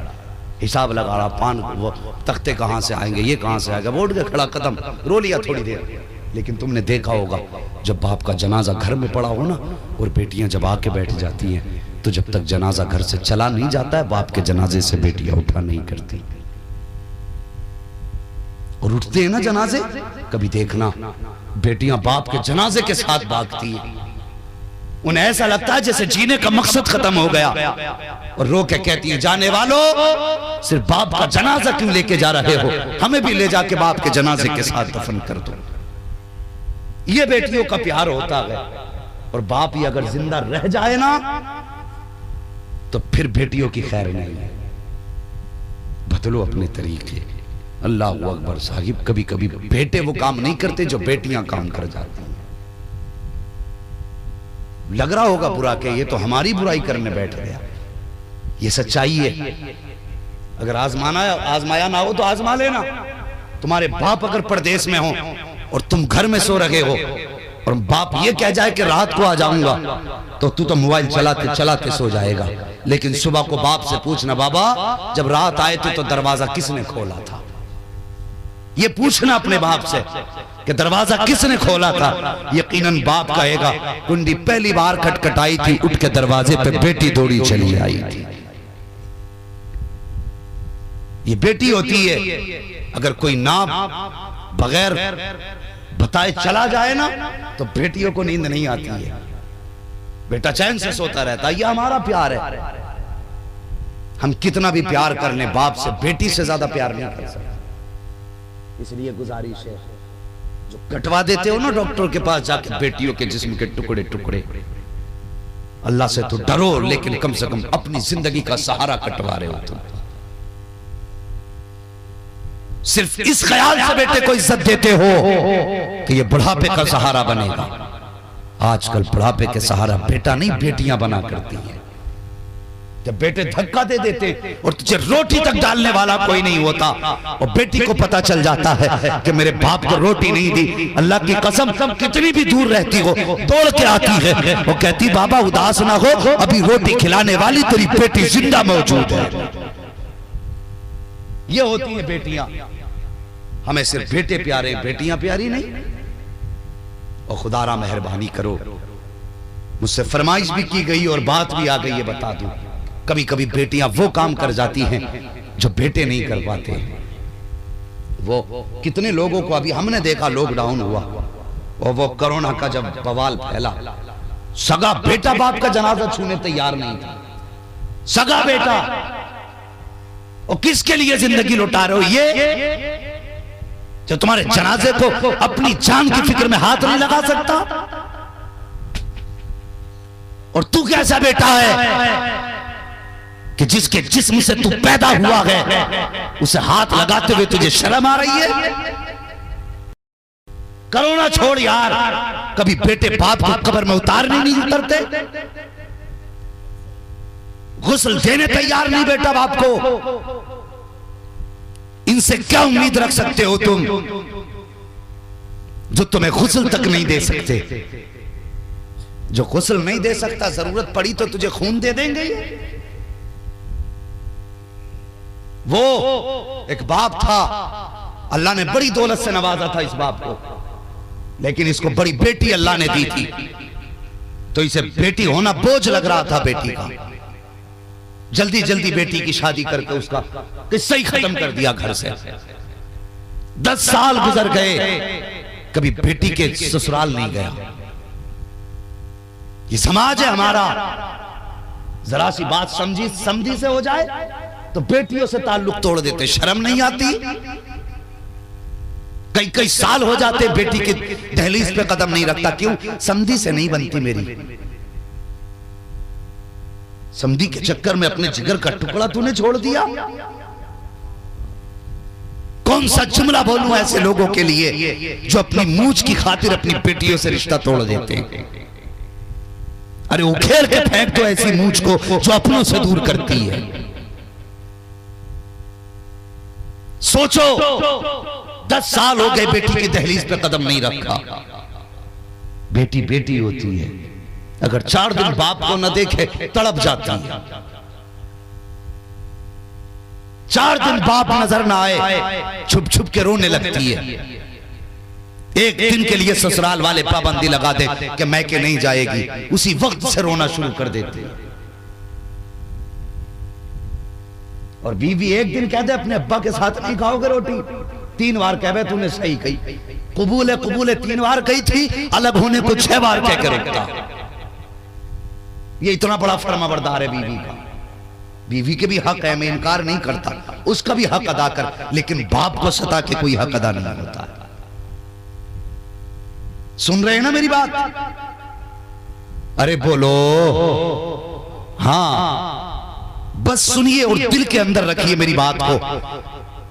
हिसाब लगा रहा, पान वो तख्ते कहाँ से आएंगे, ये कहाँ से आएगा, वो उठ के खड़ा, कदम रो लिया थोड़ी देर। लेकिन तुमने देखा होगा जब बाप का जनाजा घर में पड़ा हो ना और बेटियां जब आके बैठ जाती हैं तो जब तक जनाजा घर से चला नहीं जाता है बाप के जनाजे से बेटियां उठा नहीं करती। और उठते हैं ना जनाजे, कभी देखना बेटियां बाप के जनाजे के साथ भागती हैं, उन्हें ऐसा लगता है जैसे जीने का मकसद खत्म हो गया, और रो के कहती है जाने वालों सिर्फ बाप का जनाजा क्यों लेके जा रहे हो, हमें भी ले जाके बाप के जनाजे के साथ दफन कर दो। ये बेटियों का प्यार होता है। और बाप ही अगर जिंदा रह जाए ना तो फिर बेटियों की खैर नहीं है। बदलो अपने तरीके। अल्लाह अकबर साहिब, कभी कभी बेटे वो काम नहीं करते जो बेटियां काम कर जाती हैं। लग रहा होगा बुरा के ये तो हमारी बुराई करने बैठ गया, ये सच्चाई है। अगर आजमाया ना हो तो आजमा लेना। तुम्हारे बाप अगर परदेश में हो और तुम घर में सो रहे हो और बाप ये कह जाए कि रात को आ जाऊंगा, तो तू तो मोबाइल चलाते चलाते सो जाएगा। लेकिन सुबह को बाप से पूछना, बाबा जब रात आए थे तो दरवाजा किसने खोला था? ये पूछना अपने बाप से कि दरवाजा किसने खोला था। यकीनन बाप कहेगा कुंडी पहली बार खटखटाई थी, उठ के दरवाजे पे बेटी दौड़ी चली आई थी। ये बेटी होती है, अगर कोई नाम बगैर बताए चला जाए ना तो बेटियों को नींद नहीं आती है, बेटा चैन से सोता रहता है। ये हमारा प्यार है। हम कितना भी प्यार कर लें, बाप से बेटी से ज्यादा प्यार नहीं कर सकते। इसलिए गुजारिश है, जो कटवा देते हो ना डॉक्टर के पास जाके बेटियों के जिस्म के टुकड़े टुकड़े, अल्लाह से तो डरो, लेकिन कम से कम अपनी जिंदगी का सहारा कटवा रहे हो तुम। सिर्फ इस ख्याल से बेटे को इज्जत देते हो कि ये बुढ़ापे का सहारा बनेगा। आजकल बुढ़ापे के सहारा बेटा नहीं बेटियां बना करती हैं। जब बेटे धक्का दे देते और तुझे रोटी तक डालने वाला कोई नहीं होता, और बेटी को पता चल जाता है कि मेरे बाप को रोटी नहीं दी, अल्लाह की कसम कितनी भी दूर रहती हो दौड़ के आती है, वो कहती बाबा उदास ना हो, अभी रोटी खिलाने वाली तेरी बेटी जिंदा मौजूद है। ये होती है बेटियां। हमें सिर्फ बेटे प्यारे, बेटियां प्यारी नहीं। और खुदारा मेहरबानी करो, मुझसे फरमाइश भी की गई और बात भी आ गई है, बता दूं, कभी कभी बेटियां वो काम कर जाती हैं जो बेटे नहीं कर पाते। वो कितने लोगों को अभी हमने देखा, लॉकडाउन हुआ और वो कोरोना का जब बवाल फैला, सगा बेटा बाप का जनाजा छूने तैयार नहीं था। सगा बेटा, और किसके लिए जिंदगी लुटा रहे हो? ये जो तुम्हारे जनाजे को अपनी जान की फिक्र में हाथ नहीं लगा सकता। और तू कैसा बेटा है कि जिसके जिस्म से तू पैदा हुआ है उसे हाथ लगाते हुए तुझे शर्म आ रही है? कोरोना छोड़ यार, कभी बेटे बाप को कब्र में उतारने नहीं उतरते, गुस्ल देने तैयार नहीं बेटा बाप को। इनसे क्या उम्मीद रख सकते हो तुम जो तुम्हें गुस्ल तक नहीं दे सकते? जो गुस्ल नहीं दे सकता, जरूरत पड़ी तो तुझे खून दे देंगे। वो एक बाप था, अल्लाह ने बड़ी दौलत से नवाजा था इस बाप को, लेकिन इसको बड़ी बेटी अल्लाह ने दी थी, तो इसे बेटी होना बोझ लग रहा था बेटी का। जल्दी जल्दी बेटी की शादी करके उसका किस्सा ही खत्म कर दिया घर से। 10 साल गुजर गए, कभी बेटी के ससुराल नहीं गया। ये समाज है हमारा। जरा सी बात समझी से हो जाए तो बेटियों से ताल्लुक तोड़ देते, शर्म नहीं आती? कई कई साल हो जाते बेटी के दहलीज पे कदम नहीं रखता। क्यों? समधी से नहीं बनती मेरी। समधी के चक्कर में अपने जिगर का टुकड़ा तूने छोड़ दिया। कौन सा जुमला बोलूं ऐसे लोगों के लिए जो अपनी मूंछ की खातिर अपनी बेटियों से रिश्ता तोड़ देते हैं? अरे उखेड़ के फेंक दो ऐसी मूंछ को जो अपनों से दूर करती है। सोचो, 10 साल हो गए बेटी की दहलीज पे कदम नहीं रखा। बेटी बेटी होती है, अगर 4 दिन बाप को न देखे तड़प जाती है। 4 दिन बाप नजर ना आए छुप छुप के रोने लगती है। एक दिन के लिए ससुराल वाले पाबंदी लगा दे कि मैके नहीं जाएगी, उसी वक्त से रोना शुरू कर देते हैं। और बीवी एक दिन कह दे अपने अब्बा के साथ नहीं खाओगे रोटी, 3 बार कह तूने सही कही, कबूल है 3 बार कही थी, अलग होने को 6 बार कह के रोकता। ये इतना बड़ा फर्माबरदार है बीवी का। बीवी के भी हक है, मैं इनकार नहीं करता, उसका भी हक अदा कर, लेकिन बाप को सता के कोई हक अदा नहीं होता। सुन रहे हैं ना मेरी बात? अरे बोलो हाँ, बस सुनिए और दिल के अंदर रखिए मेरी बात को।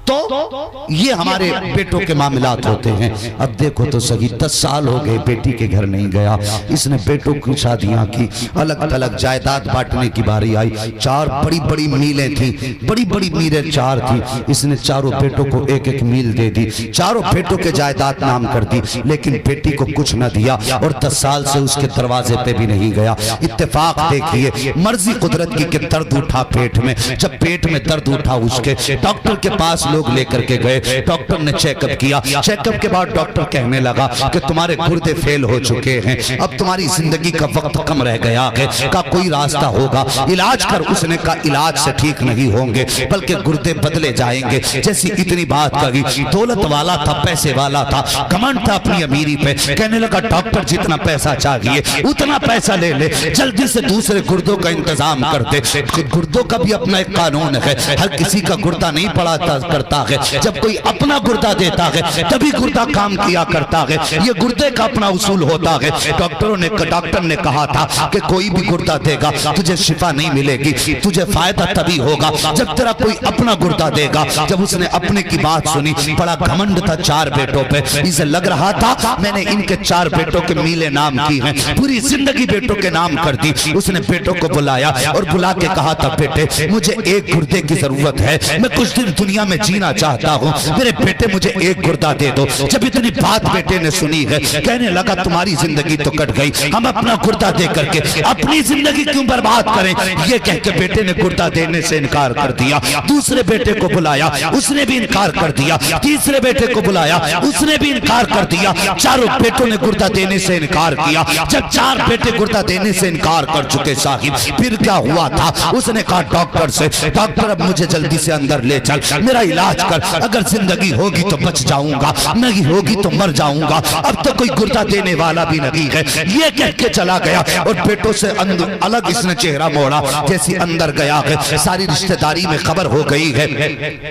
तो ये हमारे बेटों के मामलात होते हैं। अब देखो तो सही 10 साल हो गए बेटी के घर नहीं गया। इसने बेटों की शादियां की, अलग अलग जायदाद बांटने की बारी आई। 4 बड़ी बड़ी मीलें थी, बड़ी बड़ी मीलें 4 थी। इसने चारों बेटों को एक एक मील दे दी, चारों बेटों के जायदाद नाम कर दी, लेकिन बेटी को कुछ न दिया और 10 साल से उसके दरवाजे पे भी नहीं गया। इत्तेफाक देखिए, मर्जी कुदरत की कि दर्द उठा पेट में। जब पेट में दर्द उठा उसके, डॉक्टर के पास लोग लेकर के गए। डॉक्टर ने चेकअप किया। चेकअप के बाद डॉक्टर कहने लगा कि तुम्हारे गुर्दे फेल हो चुके हैं, अब तुम्हारी जिंदगी का वक्त कम रह गया है, का कोई रास्ता होगा, इलाज कर। उसने कहा इलाज से ठीक नहीं होंगे, बल्कि गुर्दे बदले जाएंगे। जैसी इतनी बात कही, दौलत वाला था, पैसे वाला था, घमंड था अपनी अमीरी पे। कहने लगा डॉक्टर जितना पैसा चाहिए उतना पैसा ले ले, जल्दी से दूसरे गुर्दों का इंतजाम कर दे। गुर्दों का भी अपना एक कानून है, हर किसी का गुर्दा नहीं पड़ा करता है। जब कोई अपना गुर्दा देता है तभी गुर्दा काम किया करता है, ये गुर्दे का अपना उसूल होता है। डॉक्टर ने कहा था कि कोई भी गुर्दा देगा तुझे शिफा नहीं मिलेगी, तुझे फायदा तभी होगा जब तेरा कोई अपना गुर्दा देगा। जब उसने अपने की बात सुनी, बड़ा घमंड था 4 बेटों पे। इसे लग रहा था मैंने इनके 4 बेटों के मीले नाम की हैं, पूरी जिंदगी बेटों के नाम कर दी। उसने बेटों को बुलाया और बुला के कहा था बेटे मुझे एक गुर्दे की जरूरत है, मैं कुछ दिन दुनिया में जीना चाहता हूँ, मेरे बेटे मुझे एक गुर्दा दे दो। जब इतनी बात बेटे ने सुनी है, कहने लगा तुम्हारी जिंदगी तो कट गई, हम अपना गुर्दा दे करके अपनी जिंदगी क्यों बर्बाद करें। ये कह के बेटे ने गुर्दा देने से इनकार कर दिया। दूसरे बेटे को बुलाया, उसने भी इनकार कर दिया। तीसरे बेटे को बुलाया, उसने भी इनकार कर दिया। चारों बेटों ने गुर्दा देने से इनकार किया। जब 4 बेटे गुर्दा देने से इनकार कर चुके साहिब, फिर क्या हुआ था, उसने कहा डॉक्टर से, डॉक्टर अब मुझे जल्दी से अंदर ले चल, मेरा इलाज कर, अगर जिंदगी होगी तो बच जाऊंगा, नहीं होगी तो मर जाऊंगा। अब तो कोई गुर्दा देने वाला भी नहीं है। ये कह के चला गया और बेटों से अलग इसने चेहरा मोड़ा। जैसे अंदर गया है, सारी रिश्तेदारी में खबर हो गई है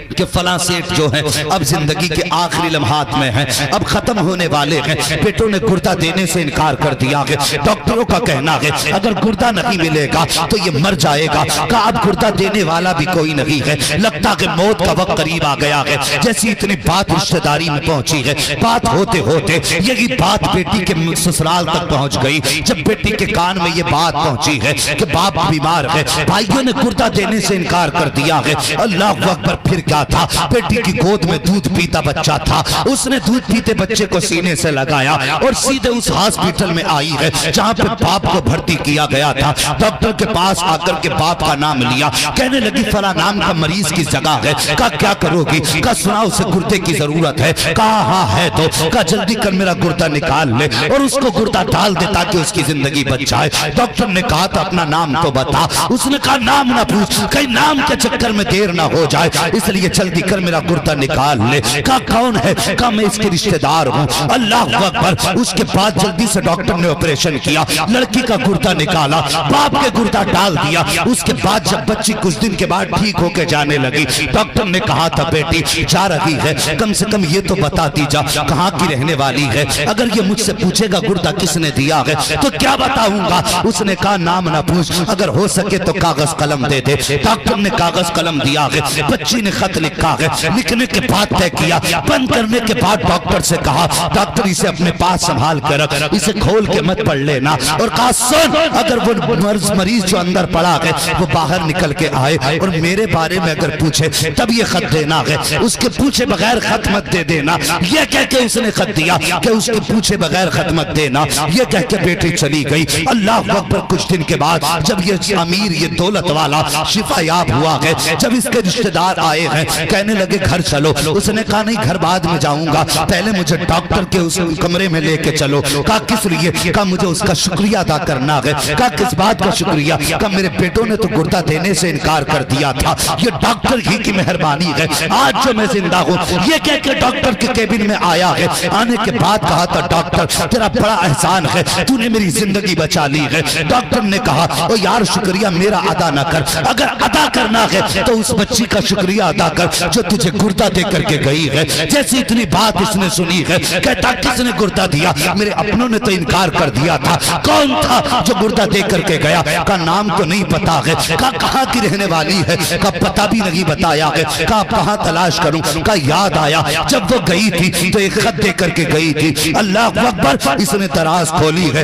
कि फलां सेठ जो है अब जिंदगी के आखिरी लम्हात में है, अब खत्म होने वाले हैं। बेटों ने गुर्दा देने से इनकार कर दिया है। डॉक्टरों का कहना है अगर गुर्दा नहीं मिलेगा तो ये मर जाएगा। का अब गुर्दा देने वाला भी कोई नहीं है, लगता है मौत का वक्त करीब आ गया है। जैसी इतनी बात रिश्तेदारी में पहुंची है, बात होते होते यही बात बेटी के ससुराल तक पहुंच गई। जब बेटी के कान में ये बात पहुंची है कि बाप बीमार है, भाइयों ने गुर्दा देने से इनकार कर दिया है। अल्लाह अकबर, फिर क्या था, बेटी की गोद में दूध पीता बच्चा था, उसने दूध पीते बच्चे को सीने से लगाया और सीधे उस हॉस्पिटल में आई है जहां पे बाप को भर्ती किया गया था। डॉक्टर के पास आकर के बाप का नाम लिया, कहने लगी फला नाम का मरीज की जगह है, का क्या करोगी, का सुना उसे गुर्दे की जरूरत है, कहा हाँ है तो, का जल्दी कर मेरा गुर्दा निकाल ले और उसको गुर्दा डाल दे ताकि उसकी जिंदगी बच जाए। डॉक्टर ने कहा था अपना नाम तो बता, उसने कहा नाम ना पूछ, कहीं नाम के चक्कर में देर ना हो जाए, इसलिए जल्दी कर मेरा गुर्दा निकाल ले। कहा कौन है, कहा मैं इसके रिश्तेदार हूँ। अल्लाह अकबर। उसके बाद जल्दी से डॉक्टर ने ऑपरेशन किया, लड़की का गुर्दा निकाला, बाप के गुर्दा डाल दिया। उसके बाद जब बच्ची कुछ दिन के बाद ठीक होकर जाने लगी, डॉक्टर ने कहा था बेटी जा रही है, कम से कम ये तो बताती जा कहाँ की रहने वाली है, अगर ये मुझसे पूछेगा गुर्दा किसने दिया है तो क्या बताऊंगा। उसने कहा नाम ना पूछ, अगर हो सके तो कागज कलम दे दे। डॉक्टर ने कागज कलम दिया है, बच्ची ने खत लिखा है, लिखने के बाद तय किया, बंद करने के बाद डॉक्टर से कहा डॉक्टर इसे अपने पास संभाल कर रख, इसे खोल के मत पढ़ लेना। और कहा सुन, अगर वो मरीज जो अंदर पड़ा है वो बाहर निकल के आए और मेरे बारे में अगर पूछे तब ये खत देना है, उसके पूछे बगैर खत मत दे देना। ये कह के उसने खत दिया कि उसके पूछे बगैर खत मत देना। ये कह के बेटी चली गई। अल्लाह अकबर। कुछ दिन के बाद जब ये अमीर, ये दौलत वाला शिफायाब हुआ है, जब इसके रिश्तेदार आए हैं, कहने लगे घर चलो। उसने कहा नहीं घर बाद में जाऊंगा, पहले मुझे डॉक्टर के उस कमरे में लेके चलो। कहा किस लिए, कहा मुझे उसका शुक्रिया अदा करना है। कहा किस बात का शुक्रिया, कहा मेरे बेटों ने तो गुर्दा देने से इनकार कर दिया था, ये डॉक्टर ही की मेहरबानी है आज जो मैं जिंदा हूँ। ये कह के डॉक्टर के केबिन में आया है। आने के बाद कहा था डॉक्टर तेरा बड़ा एहसान है, तूने मेरी जिंदगी बचा ली है। डॉक्टर ने कहा ओ यार शुक्रिया मेरा अदा ना कर, अगर अदा करना है तो उस बच्ची का शुक्रिया अदा कर जो तुझे गुर्दा दे करके गई है। जैसी इतनी बात इसने सुनी है, कहता किसने गुर्दा दिया, मेरे अपनों ने तो इनकार कर दिया था। कौन था जो गुर्दा दे करके गया, का नाम तो नहीं पता है, का कहाँ की रहने वाली है, का पता भी नहीं बताया है, का कहाँ तलाश करूं? का याद आया जब वो गई थी तो एक खत दे करके गई थी। अल्लाह अकबर, इसने दराज खोली है,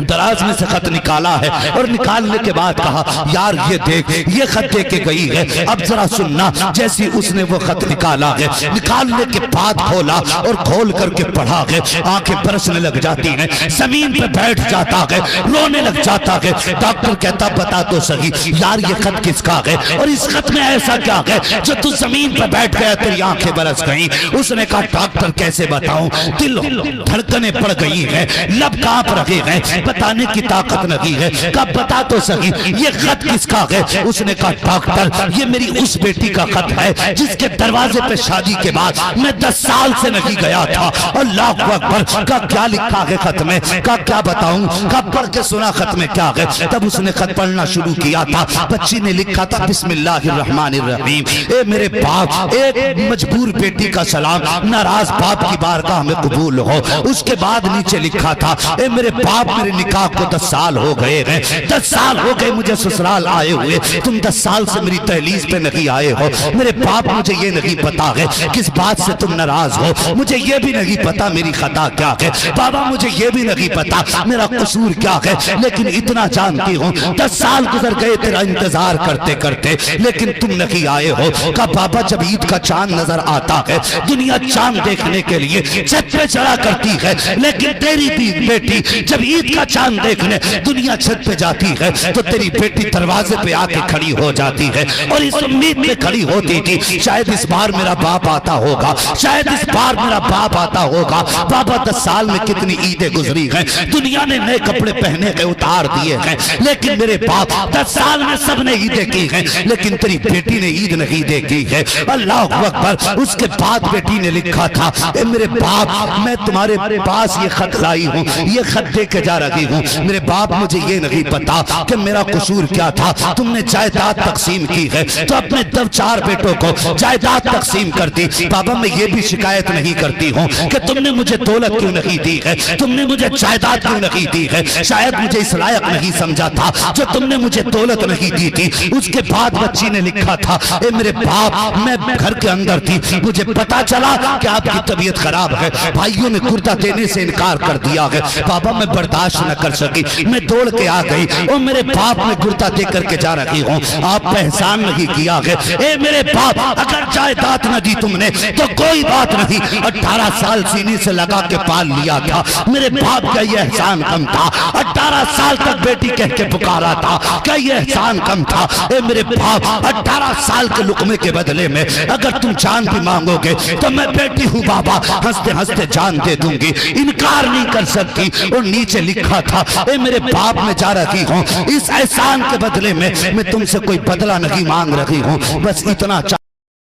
दराज में से खत निकाला है और निकालने के बाद कहा यार ये देख, ये खत दे के गई है, अब जरा सुनना। जैसे उसने वो खत निकाला है, निकालने के बाद खोला और खोल करके पढ़ा है, आंखें बरसने लग जाती हैं, जमीन पे बैठ जाता है, रोने लग जाता है। डॉक्टर कहता बता तो सही यार ये खत किसका है और इस खत में ऐसा क्या है जो तू जमीन पे बैठ गया, तेरी आंखें बरस गई। उसने कहा डॉक्टर कैसे बताऊं, दिल धड़कने पड़ गई है, लब कांप रहे हैं, बताने की ताकत नहीं है। कब बता तो सही ये खत किसका है? उसने कहा डॉक्टर ये मेरी उस बेटी का खत है जिसके दरवाजे पे शादी के बाद मैं 10 साल से नहीं गया था। अल्लाह अकबर, का क्या लिखा है खत में? का क्या बताऊं? कब पढ़ के सुना खत में क्या है? तब उसने खत पढ़ना शुरू किया था। बच्ची ने लिखा था बिस्मिल्लाहिर्रहमानिर्रहीम, ए मेरे बाप, एक मजबूर बेटी का सलाम, नाराज बाप की बारगाह में कबूल हो। उसके बाद नीचे लिखा था ए मेरे बाप, मेरे निकाह को 10 साल हो गए हैं, 10 साल हो गए मुझे ससुराल आए हुए, तुम 10 साल से मेरी दहलीज पे नहीं आए हो। मेरे बाप मुझे ये नहीं पता है किस बात से तुम नाराज हो, मुझे ये भी नहीं पता मेरी खता क्या है, बाबा मुझे ये भी नहीं पता मेरा कसूर क्या है, लेकिन इतना जानती हूँ 10 साल गुजर गए तेरा इंतजार करते करते, लेकिन तुम नहीं आए हो। का बाबा जब ईद का चांद नजर आता है, दुनिया चांद देखने के लिए छत पे चढ़ा करती है, लेकिन तेरी बेटी जब ईद का चांद देखने दुनिया छत पे जाती है तो तेरी बेटी दरवाजे पे आके खड़ी हो जाती है और इस उम्मीद में खड़ी होती थी शायद इस बार मेरा बाप आता होगा, शायद इस बार मेरा बाप आता होगा। बाबा 10 साल में कितनी ईदें गुजरी हैं, दुनिया ने नए कपड़े पहने के उतार दिए हैं, लेकिन मेरे बाप 10 साल में सबने ईदें की हैं, लेकिन तेरी बेटी ने ईद नहीं देखी है। अल्लाह अकबर। उसके बाद बेटी ने लिखा था ए मेरे बाप, मैं तुम्हारे पास ये खत लाई हूँ, ये खत दे के जा रही हूँ। मेरे बाप मुझे ये नहीं पता कि मेरा कसूर क्या था, तुमने जायदाद तकसीम की है तो अपने 4 बेटों को जायदाद तकसीम कर दी। बाबा मैं ये भी शिकायत नहीं करती हूँ कि तुमने मुझे दौलत क्यों नहीं दी है, तुमने मुझे जायदाद क्यों नहीं दी है, शायद मुझे इस लायक नहीं समझा था जो तुमने मुझे दौलत नहीं दी थी। उसके बाद बच्ची ने लिखा था ए मेरे बाप, मैं घर के अंदर थी, मुझे पता चला कि आपकी तबीयत खराब है, भाइयों ने कुर्ता देने से इनकार कर दिया है। बाबा मैं बर्दाश्त न कर सकी, मैं दौड़ के आ गई और मेरे बाप ने कुर्ता दे करके जा रही हूँ, आप एहसान नहीं किया है। ए मेरे बाप, अगर जायदाद न दी तुमने तो कोई बात नहीं, 18 साल सीने से लगा के पाल लिया था, मेरे बाप का ये एहसान कम था, 18 साल तक बेटी कह के पुकारा था, क्या ये एहसान कम था? ए मेरे बाप, 18 साल के लुकमे के बदले में अगर तुम जान भी मांगोगे तो मैं बेटी हूँ बाबा, हंसते हंसते जान दे दूंगी, इनकार नहीं कर सकती। और नीचे लिखा था ए मेरे बाप, मैं जा रही हूँ, इस एहसान के बदले में मैं तुमसे कोई बदला नहीं मांग रही हूँ, बस इतना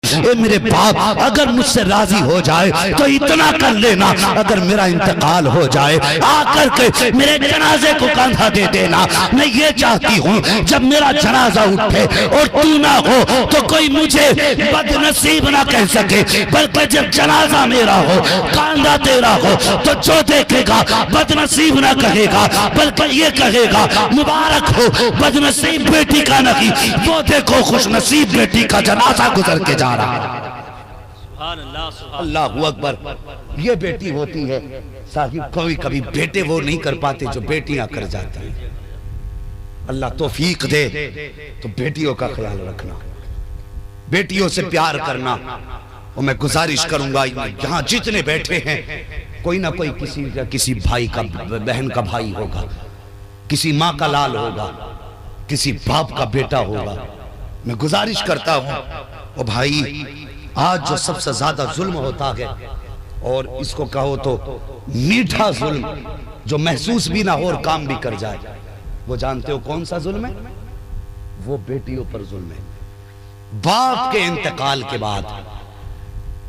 ए मेरे बाप, अगर मुझसे राजी हो जाए तो इतना कर लेना, अगर मेरा इंतकाल हो जाए आकर के मेरे जनाजे को कंधा दे देना। मैं ये चाहती हूँ जब मेरा जनाजा उठे और तू ना हो तो कोई मुझे बदनसीब ना कह सके, बल्कि जब जनाजा मेरा हो, कंधा तेरा हो, तो जो देखेगा बदनसीब ना कहेगा, बल्कि ये कहेगा मुबारक हो बदनसीब बेटी का नहीं, वो देखो खुशनसीब बेटी का जनाजा गुजर के जा रहा। अल्लाह अकबर। ये बेटी होती है साहिब, कोई कभी बेटे वो नहीं कर पाते जो बेटियां कर जाती हैं। अल्लाह तौफीक दे तो बेटियों का ख्याल रखना, बेटियों से प्यार करना। और मैं गुजारिश करूंगा यहाँ जितने बैठे हैं, कोई ना कोई किसी भाई का, बहन का भाई होगा, किसी माँ का लाल होगा, किसी बाप का बेटा होगा। मैं गुजारिश करता हूँ ओ भाई, आज जो सबसे ज्यादा जुल्म होता है, और इसको कहो तो मीठा जुल्म, जो महसूस भी ना हो और काम भी कर जाए, वो जानते हो कौन सा जुल्म है? वो बेटियों पर जुल्म है। बाप के इंतकाल के बाद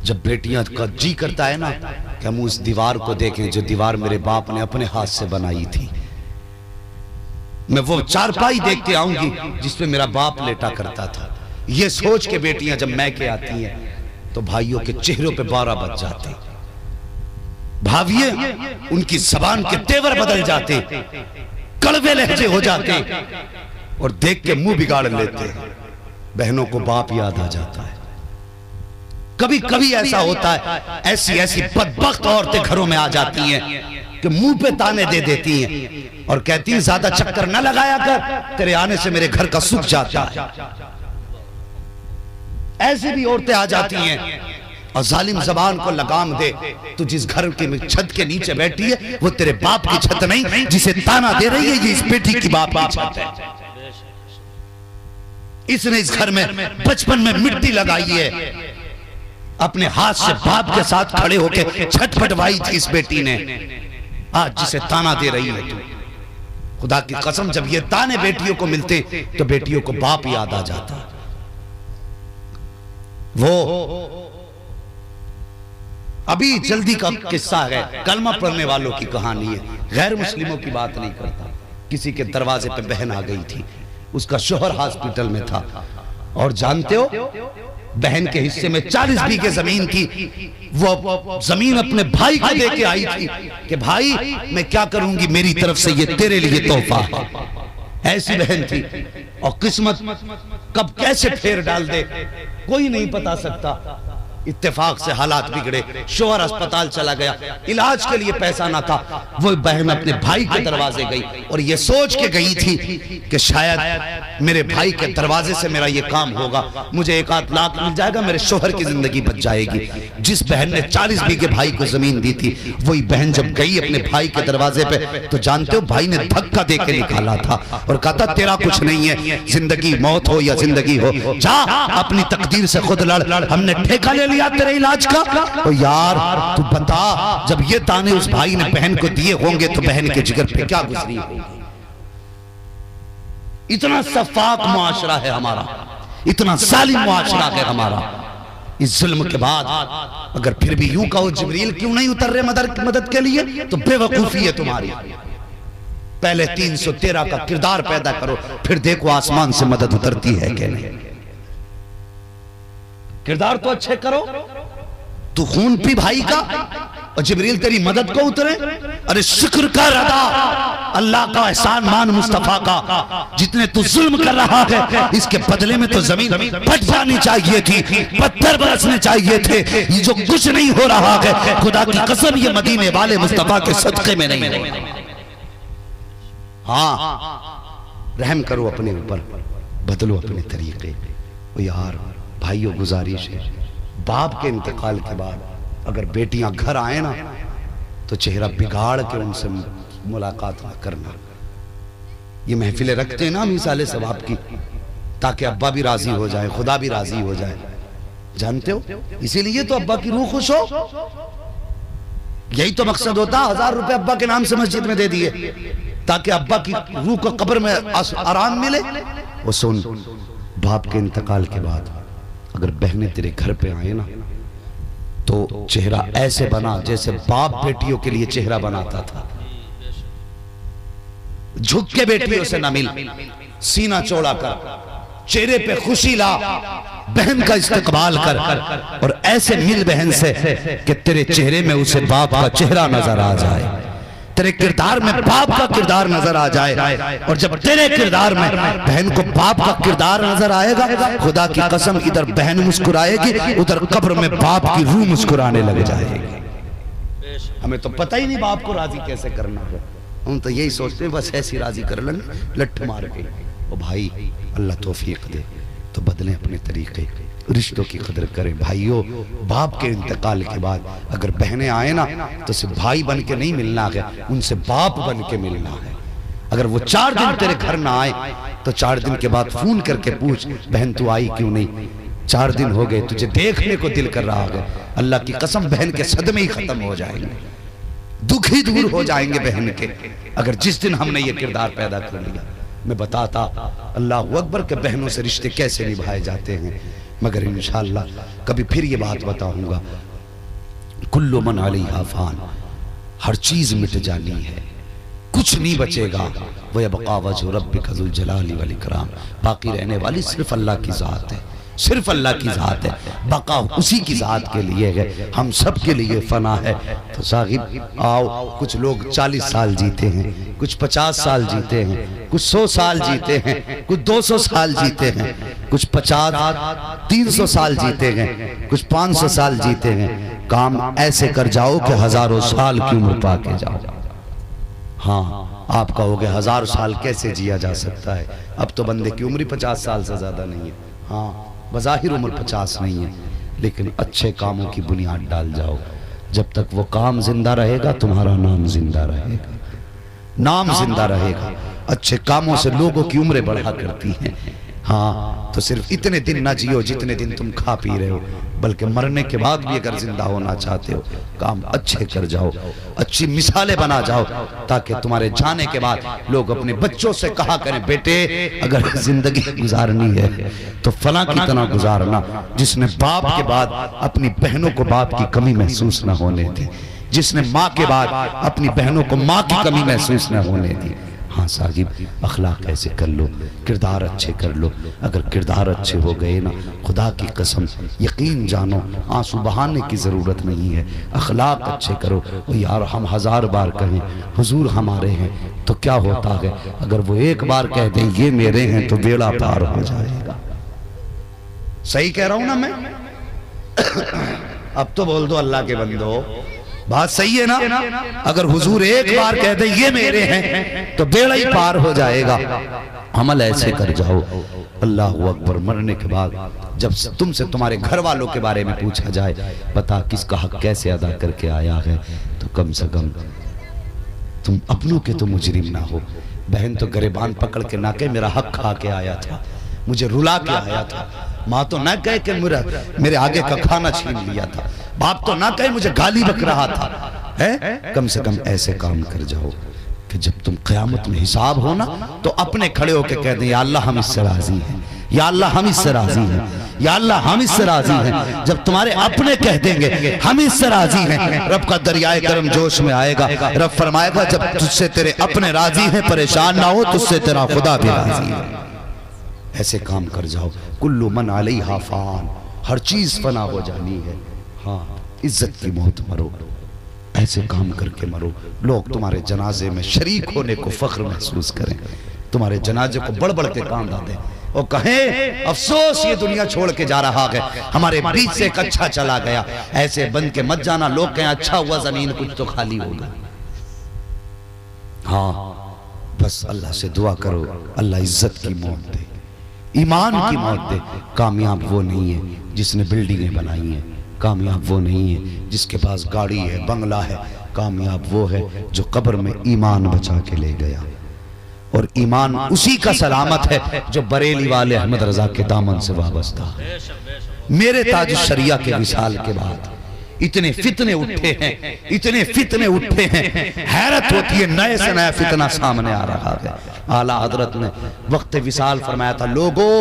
जब बेटियां का जी करता है ना कि हम उस दीवार को देखें जो दीवार मेरे बाप ने अपने हाथ से बनाई थी, मैं वो चारपाई देख के आऊंगी जिसपे मेरा बाप लेटा करता था। ये सोच के बेटियां जब मैके आती हैं तो भाइयों के चेहरों पे 12 बज जाते, भाविये उनकी जबान के तेवर बदल जाते, कड़वे लहजे हो जाते, और देख के मुंह बिगाड़ लेते। बहनों को बाप याद आ जाता है, बेटियों को बाप याद आ जाता है। 12 बज जाते हैं, 12 बजे के बाद जब बेटियां मैके आती हैं तो भाइयों के चेहरों पे 12 बज जाते, भाविये उनकी जबान के तेवर बदल जाते, कड़वे लहजे हो जाते, कड़वे लहजे हो जाते, और देख के मुंह बिगाड़ लेते। बहनों को बाप याद आ जाता है। कभी कभी ऐसा होता है, ऐसी ऐसी बदबख्त औरतें घरों में आ जाती हैं कि मुंह पे ताने दे देती हैं और कहती हैं ज्यादा चक्कर न लगाया कर, तेरे आने से मेरे घर का सुख जाता है। ऐसी भी औरतें आ जाती हैं और जालिम जबान को लगाम दे, तू जिस घर के छत के नीचे बैठी है वो तेरे बाप की छत नहीं, जिसे ताना दे रही है ये इस बेटी की बाप की छत है। इसने इस घर में बचपन में मिट्टी लगाई है, अपने हाथ से बाप के साथ खड़े होकर छत पटवाई थी इस बेटी ने, आज जिसे ताना दे रही है तू। खुदा की कसम जब ये ताने बेटियों को मिलते तो बेटियों को बाप याद आ जाता। वो अभी जल्दी का किस्सा है, कलमा पढ़ने वालों की कहानी है, गैर मुस्लिमों की बात नहीं करता। किसी के दरवाजे पे बहन आ गई थी, उसका शोहर हॉस्पिटल में था और जानते हो बहन के हिस्से में 40 बीघे जमीन थी। वो जमीन अपने भाई को दे के आई थी कि भाई मैं क्या करूंगी, मेरी तरफ से ये तेरे लिए तोहफा है। ऐसी बहन थी और किस्मत कब कैसे फेर डाल दे कोई नहीं बता सकता। इत्तेफाक से हालात बिगड़े, शोहर अस्पताल चला गया, इलाज के लिए पैसा ना था, वो बहन अपने भाई के दरवाजे गई और ये सोच के गई थी कि शायद मेरे भाई के दरवाजे से मेरा ये काम होगा, मुझे 1-8 लाख मिल जाएगा, मेरे शोहर की जिंदगी बच जाएगी। जिस बहन ने 40 बीघे भाई को जमीन दी थी, वही बहन जब गई अपने भाई के दरवाजे पे तो जानते हो भाई ने धक्का दे के निकाला था और कहा था तेरा कुछ नहीं है, जिंदगी मौत हो या जिंदगी हो, जा अपनी तकदीर से खुद लड़, हमने ठेका ले लिया तेरे इलाज का। तो यार तू बता, जब ये ताने उस भाई ने बहन को दिए होंगे तो बहन के जिगर पे क्या गुजरी होगी। इतना सफाक मुआशरा है हमारा, इतना जालिम मुआशरा है हमारा। इस जुल्म के बाद अगर फिर भी यूं कहो जिब्रील क्यों नहीं उतर रहे मदद के लिए, तो बेवकूफी है तुम्हारी। पहले 313 का किरदार पैदा करो, फिर देखो आसमान से मदद उतरती है कि नहीं। किरदार तो अच्छे करो, तू खून पी भाई का और जिब्रील तेरी मदद को उतरे। अरे शुक्र कर अदा अल्लाह का एहसान मान मुस्तफा का, जितने तू जुल्म कर रहा है इसके बदले में तो जमीन फट जानी चाहिए थी, पत्थर बरसने चाहिए थे। ये जो कुछ नहीं हो रहा है खुदा की कसम ये मदीने वाले मुस्तफा के सदके में नहीं है। हाँ रहम करो अपने ऊपर, बदलो अपने तरीके। ओ यार भाइयों गुजारिश है, बाप के इंतकाल के बाद अगर बेटियां घर आए ना तो चेहरा बिगाड़ के उनसे मुलाकात ना करना। ये महफिलें रखते हैं ना मिसाले सवाब की, ताकि अब्बा भी राजी हो जाए, खुदा भी राजी हो जाए, जानते हो। इसीलिए तो अब्बा की रूह खुश हो, यही तो मकसद होता। 1000 रुपए अब्बा के नाम से मस्जिद में दे दिए ताकि अब्बा की रूह को कब्र में आराम मिले। वो सुन, बाप के इंतकाल के बाद अगर बहनें तेरे घर पे आए ना तो चेहरा ऐसे बना जैसे बाप बेटियों के लिए चेहरा बनाता था। झुक के बेटियों से ना मिल, सीना चौड़ा कर, चेहरे पे खुशी ला, बहन का इस्तकबाल कर और ऐसे मिल बहन से कि तेरे चेहरे में उसे बाप का चेहरा नजर आ जाए, तेरे किरदार में बाप का किरदार नजर आ जाए। और जब तेरे किरदार में बहन को बाप का किरदार नजर आएगा, खुदा की कसम इधर बहन मुस्कुराएगी, उधर कब्र में बाप की रूह मुस्कुराने लग जाएगी। हमें तो पता ही नहीं बाप को राजी कैसे करना है, हम तो यही सोचते हैं बस ऐसी राजी कर लें लठ मार के। ओ भाई अल्लाह तौफीक दे तो बदलें अपने तरीके, रिश्तों की कदर करें। भाइयों बाप के इंतकाल के बाद अगर बहनें आए ना तो सिर्फ भाई बन के नहीं मिलना है, उनसे बाप बन के मिलना है। अगर वो 4 दिन तेरे घर ना आए तो 4 दिन के बाद फोन करके पूछ बहन तू आई क्यों नहीं, 4 दिन हो गए तुझे देखने को दिल कर रहा है। अल्लाह की कसम बहन के सदमे ही खत्म हो जाएंगे, दुख ही दूर हो जाएंगे बहन के, अगर जिस दिन हमने ये किरदार पैदा कर लिया। मैं बताता अल्लाह अकबर के बहनों से रिश्ते कैसे निभाए जाते हैं, मगर इंशाअल्लाह कभी फिर ये बात बताऊंगा। कुल्लु मन अलैहा फान, हर चीज मिट जानी है, कुछ नहीं बचेगा। व यबका वजहु रब्बिका ज़ुल जलाली वल इकराम, बाकी रहने वाली सिर्फ अल्लाह की जात है, सिर्फ अल्लाह की जात है, बका उसी की जात के लिए है, हम सब के लिए फना है। तो साहिब आओ, कुछ लोग 40 साल जीते हैं, कुछ 50 साल जीते हैं, कुछ 100 साल जीते हैं, कुछ 200 साल जीते हैं। कुछ 50 300 साल जीते गए, कुछ 500 साल जीते गए। काम ऐसे कर जाओ कि हजारों साल की उम्र पा के जाओ। हाँ, आप कहोगे 1000 साल कैसे जिया जा सकता है? अब तो बंदे की उम्र 50 साल से ज्यादा नहीं है। हाँ, बज़ाहिर उम्र 50 नहीं है, लेकिन अच्छे कामों की बुनियाद डाल जाओ। जब तक वो काम जिंदा रहेगा तुम्हारा नाम जिंदा रहेगा, नाम जिंदा रहेगा। अच्छे कामों से लोगों की उम्रें बढ़ा करती हैं। हाँ, तो सिर्फ इतने दिन ना जियो जितने दिन तुम खा पी रहे हो, बल्कि मरने के बाद भी अगर जिंदा होना चाहते हो काम अच्छे कर जाओ, अच्छी मिसालें बना जाओ, ताकि तुम्हारे जाने के बाद लोग अपने बच्चों से कहा करें, बेटे अगर जिंदगी गुजारनी है तो फलां की तरह गुजारना, जिसने बाप के बाद अपनी बहनों को बाप की कमी महसूस न होने दी, जिसने माँ के बाद अपनी बहनों को माँ की कमी महसूस न होने दी। हाँ साहिब, अखलाक ऐसे कर लो, किरदार अच्छे कर लो। अगर किरदार अच्छे हो गए ना, खुदा की कसम यकीन जानो आंसू बहाने की ज़रूरत नहीं है। अखलाक अच्छे करो। वो यार हम 1000 बार कहें हुजूर हमारे हैं तो क्या होता है, अगर वो एक बार कह दें ये मेरे हैं तो बेड़ा पार हो जाएगा। सही कह रहा हूं ना मैं? अब तो बोल दो अल्लाह के बंदो, बात सही है ना? अगर हुजूर एक बार कह दे ये मेरे हैं तो बेड़ा ही पार हो जाएगा। अमल ऐसे कर जाओ। अल्लाह अकबर। मरने के बाद जब तुमसे तुम्हारे घर वालों के बारे में पूछा जाए, बता किसका हक कैसे अदा करके आया है, तो कम से कम तुम अपनों के तो मुजरिम ना हो। बहन तो गरेबान पकड़ के ना कहे मेरा हक खा के आया था, मुझे रुला के आया था। माँ तो ना कहे कि मेरे आगे का खाना छीन लिया था। बाप तो ना कहे मुझे गाली बक रहा था। है कम से कम ऐसे काम कर जाओ कि जब तुम क़यामत में हिसाब हो ना, तो अपने खड़े होकर कह दें या अल्लाह हम इससे राजी हैं, या अल्लाह हम इससे राजी हैं, या अल्लाह हम इससे राजी हैं। जब तुम्हारे अपने कह देंगे हम इससे राजी हैं, रब का दरियाए करम जोश में आएगा। रब फरमाएगा जब तुझसे तेरे अपने राजी हैं परेशान ना हो, तुझसे तेरा खुदा भी राजी है। ऐसे काम कर जाओ। कुल्लु मन अलैहा फान, हर चीज फना हो जानी है। हाँ, इज्जत की मौत मरो, ऐसे काम करके मरो। लोग तुम्हारे जनाजे में शरीक होने को फख्र महसूस करें, तुम्हारे जनाजे को बढ़ बढ़ के कांदा दें और कहें अफसोस ये दुनिया छोड़ के जा रहा है, हमारे बीच से एक अच्छा चला गया। ऐसे बन के मत जाना, लोग कहें अच्छा हुआ जमीन कुछ तो खाली होगा। हाँ, बस अल्लाह से दुआ करो अल्लाह इज्जत की मौत दे, ईमान की मौत दे। कामयाब वो नहीं है जिसने बिल्डिंगें बनाई हैं, कामयाब वो नहीं है जिसके पास गाड़ी है बंगला है। कामयाब वो है जो कब्र में ईमान बचा के ले गया, और ईमान उसी का सलामत है जो बरेली वाले अहमद रजा के दामन से वाबस्ता। मेरे ताज शरिया के विसाल के बाद इतने फितने उठे हैं, इतने फितने उठे हैं, हैरत होती है नए से नया फितना सामने आ रहा है। आला हजरत ने वक्त विसाल फरमाया था, लोगों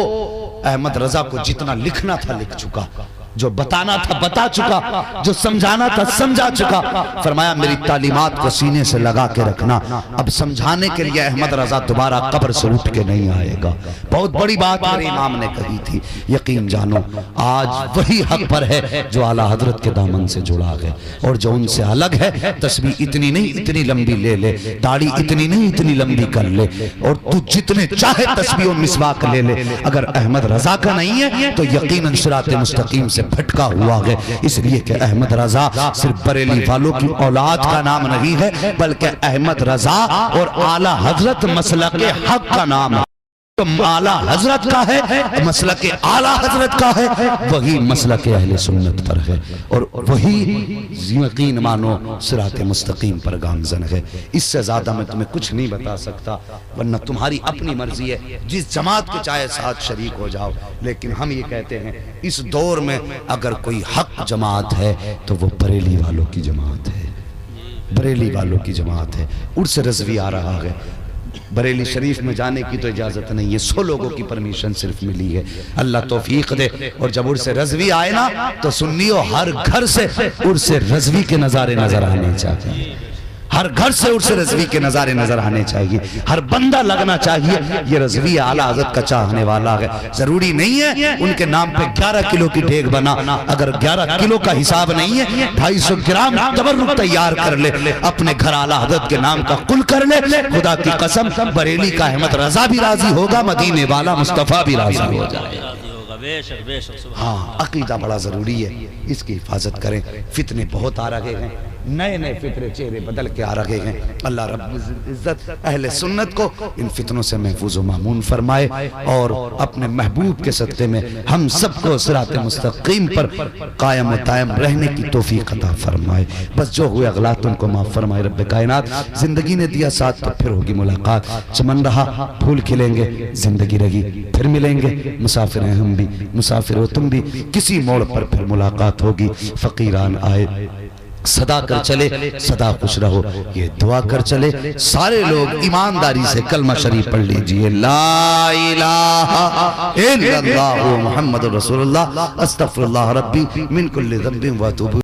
अहमद रजा को जितना लिखना था लिख चुका, जो बताना था बता चुका, जो समझाना था समझा चुका। फरमाया मेरी तालीमात को सीने से लगा के रखना, अब समझाने के लिए अहमद रजा दोबारा कब्र से उठ के नहीं आएगा। बहुत बड़ी बात मेरे इमाम ने कही थी, यकीन जानो आज वही हक पर है जो आला हजरत के दामन से जुड़ा है, और जो उनसे अलग है तस्बीह इतनी नहीं इतनी लंबी ले ले, दाढ़ी इतनी नहीं इतनी लंबी कर ले, और तू जितने चाहे तस्बीह और मिसवाक ले ले, अगर अहमद रजा का नहीं है तो यकीनन सिरात मुस्तकीम से भटका हुआ है। इसलिए कि अहमद रजा सिर्फ बरेली वालों की औलाद का नाम नहीं है, बल्कि अहमद रजा और आला हजरत मसलक हक का नाम है। तो आला हजरत का है, मसलक आला हजरत का है, वही मसलक अहले सुन्नत पर है, और वही यकीन मानो सिरात मुस्तकीम पर गामजन है। इससे ज्यादा मैं तुम्हें कुछ नहीं बता सकता, वरना तुम्हारी अपनी मर्जी है, जिस जमात के चाहे साथ शरीक हो जाओ। लेकिन हम ये कहते हैं इस दौर में अगर कोई हक जमात है तो वो बरेली वालों की जमात है, बरेली वालों की जमात है। उर्स रज़वी आ रहा है, बरेली शरीफ में जाने की तो इजाजत नहीं है, 100 लोगों की परमिशन सिर्फ मिली है। अल्लाह तौफीक दे। और जब उर्स रज़वी आए ना तो सुन्नियों हर घर से उर्स रज़वी के नजारे नजर आने चाहिए, हर घर से उर्स रज़वी के नजारे नजर आने चाहिए, हर बंदा लगना चाहिए ये रज़वी आला हज़रत का चाहने वाला है। जरूरी नहीं है उनके नाम पे 11 किलो की देग बना, अगर 11 किलो का हिसाब नहीं है 250 ग्राम तबर्रुक तैयार कर ले, अपने घर आला हज़रत के नाम का कुल कर ले। खुदा की कसम बरेली का अहमद रजा भी राजी होगा, मदीने वाला मुस्तफा भी राजी हो जाएगा। बेशक बेशक सुभान हाँ, अकीदा बड़ा ज़रूरी है, इसकी हिफाजत करें। फितने बहुत आ रहे हैं, नए नए फितरे चेहरे बदल के आ रहे हैं। अल्लाह रब्बुल इज़्ज़त अहले सुन्नत को इन फितनों से महफूज व मामून फरमाए और अपने महबूब के सदक़े में हम सबको सिरात मुस्तकीम पर कायम व दायम रहने की तौफीक अता फरमाए। बस जो हुए अगलात उनको माफ़ फरमाए रब्बे कायनात। जिंदगी ने दिया साथ तो फिर होगी मुलाकात, चमन रहा फूल खिलेंगे, जिंदगी रही फिर मिलेंगे। मुसाफिर हैं हम भी, मुसाफिर हो तुम भी, किसी मोड़ पर फिर मुलाकात होगी। फकीरान आए सदा कर चले, सदा खुश रहो, ये दुआ कर चले। सारे लोग ईमानदारी से कलमा शरीफ पढ़ लीजिए, ला इलाहा इल्लल्लाहु मुहम्मदुर रसूलुल्लाह, अस्तगफिरुल्लाह रब्बी मिन कुल्ली ज़ंबिन व अतूबु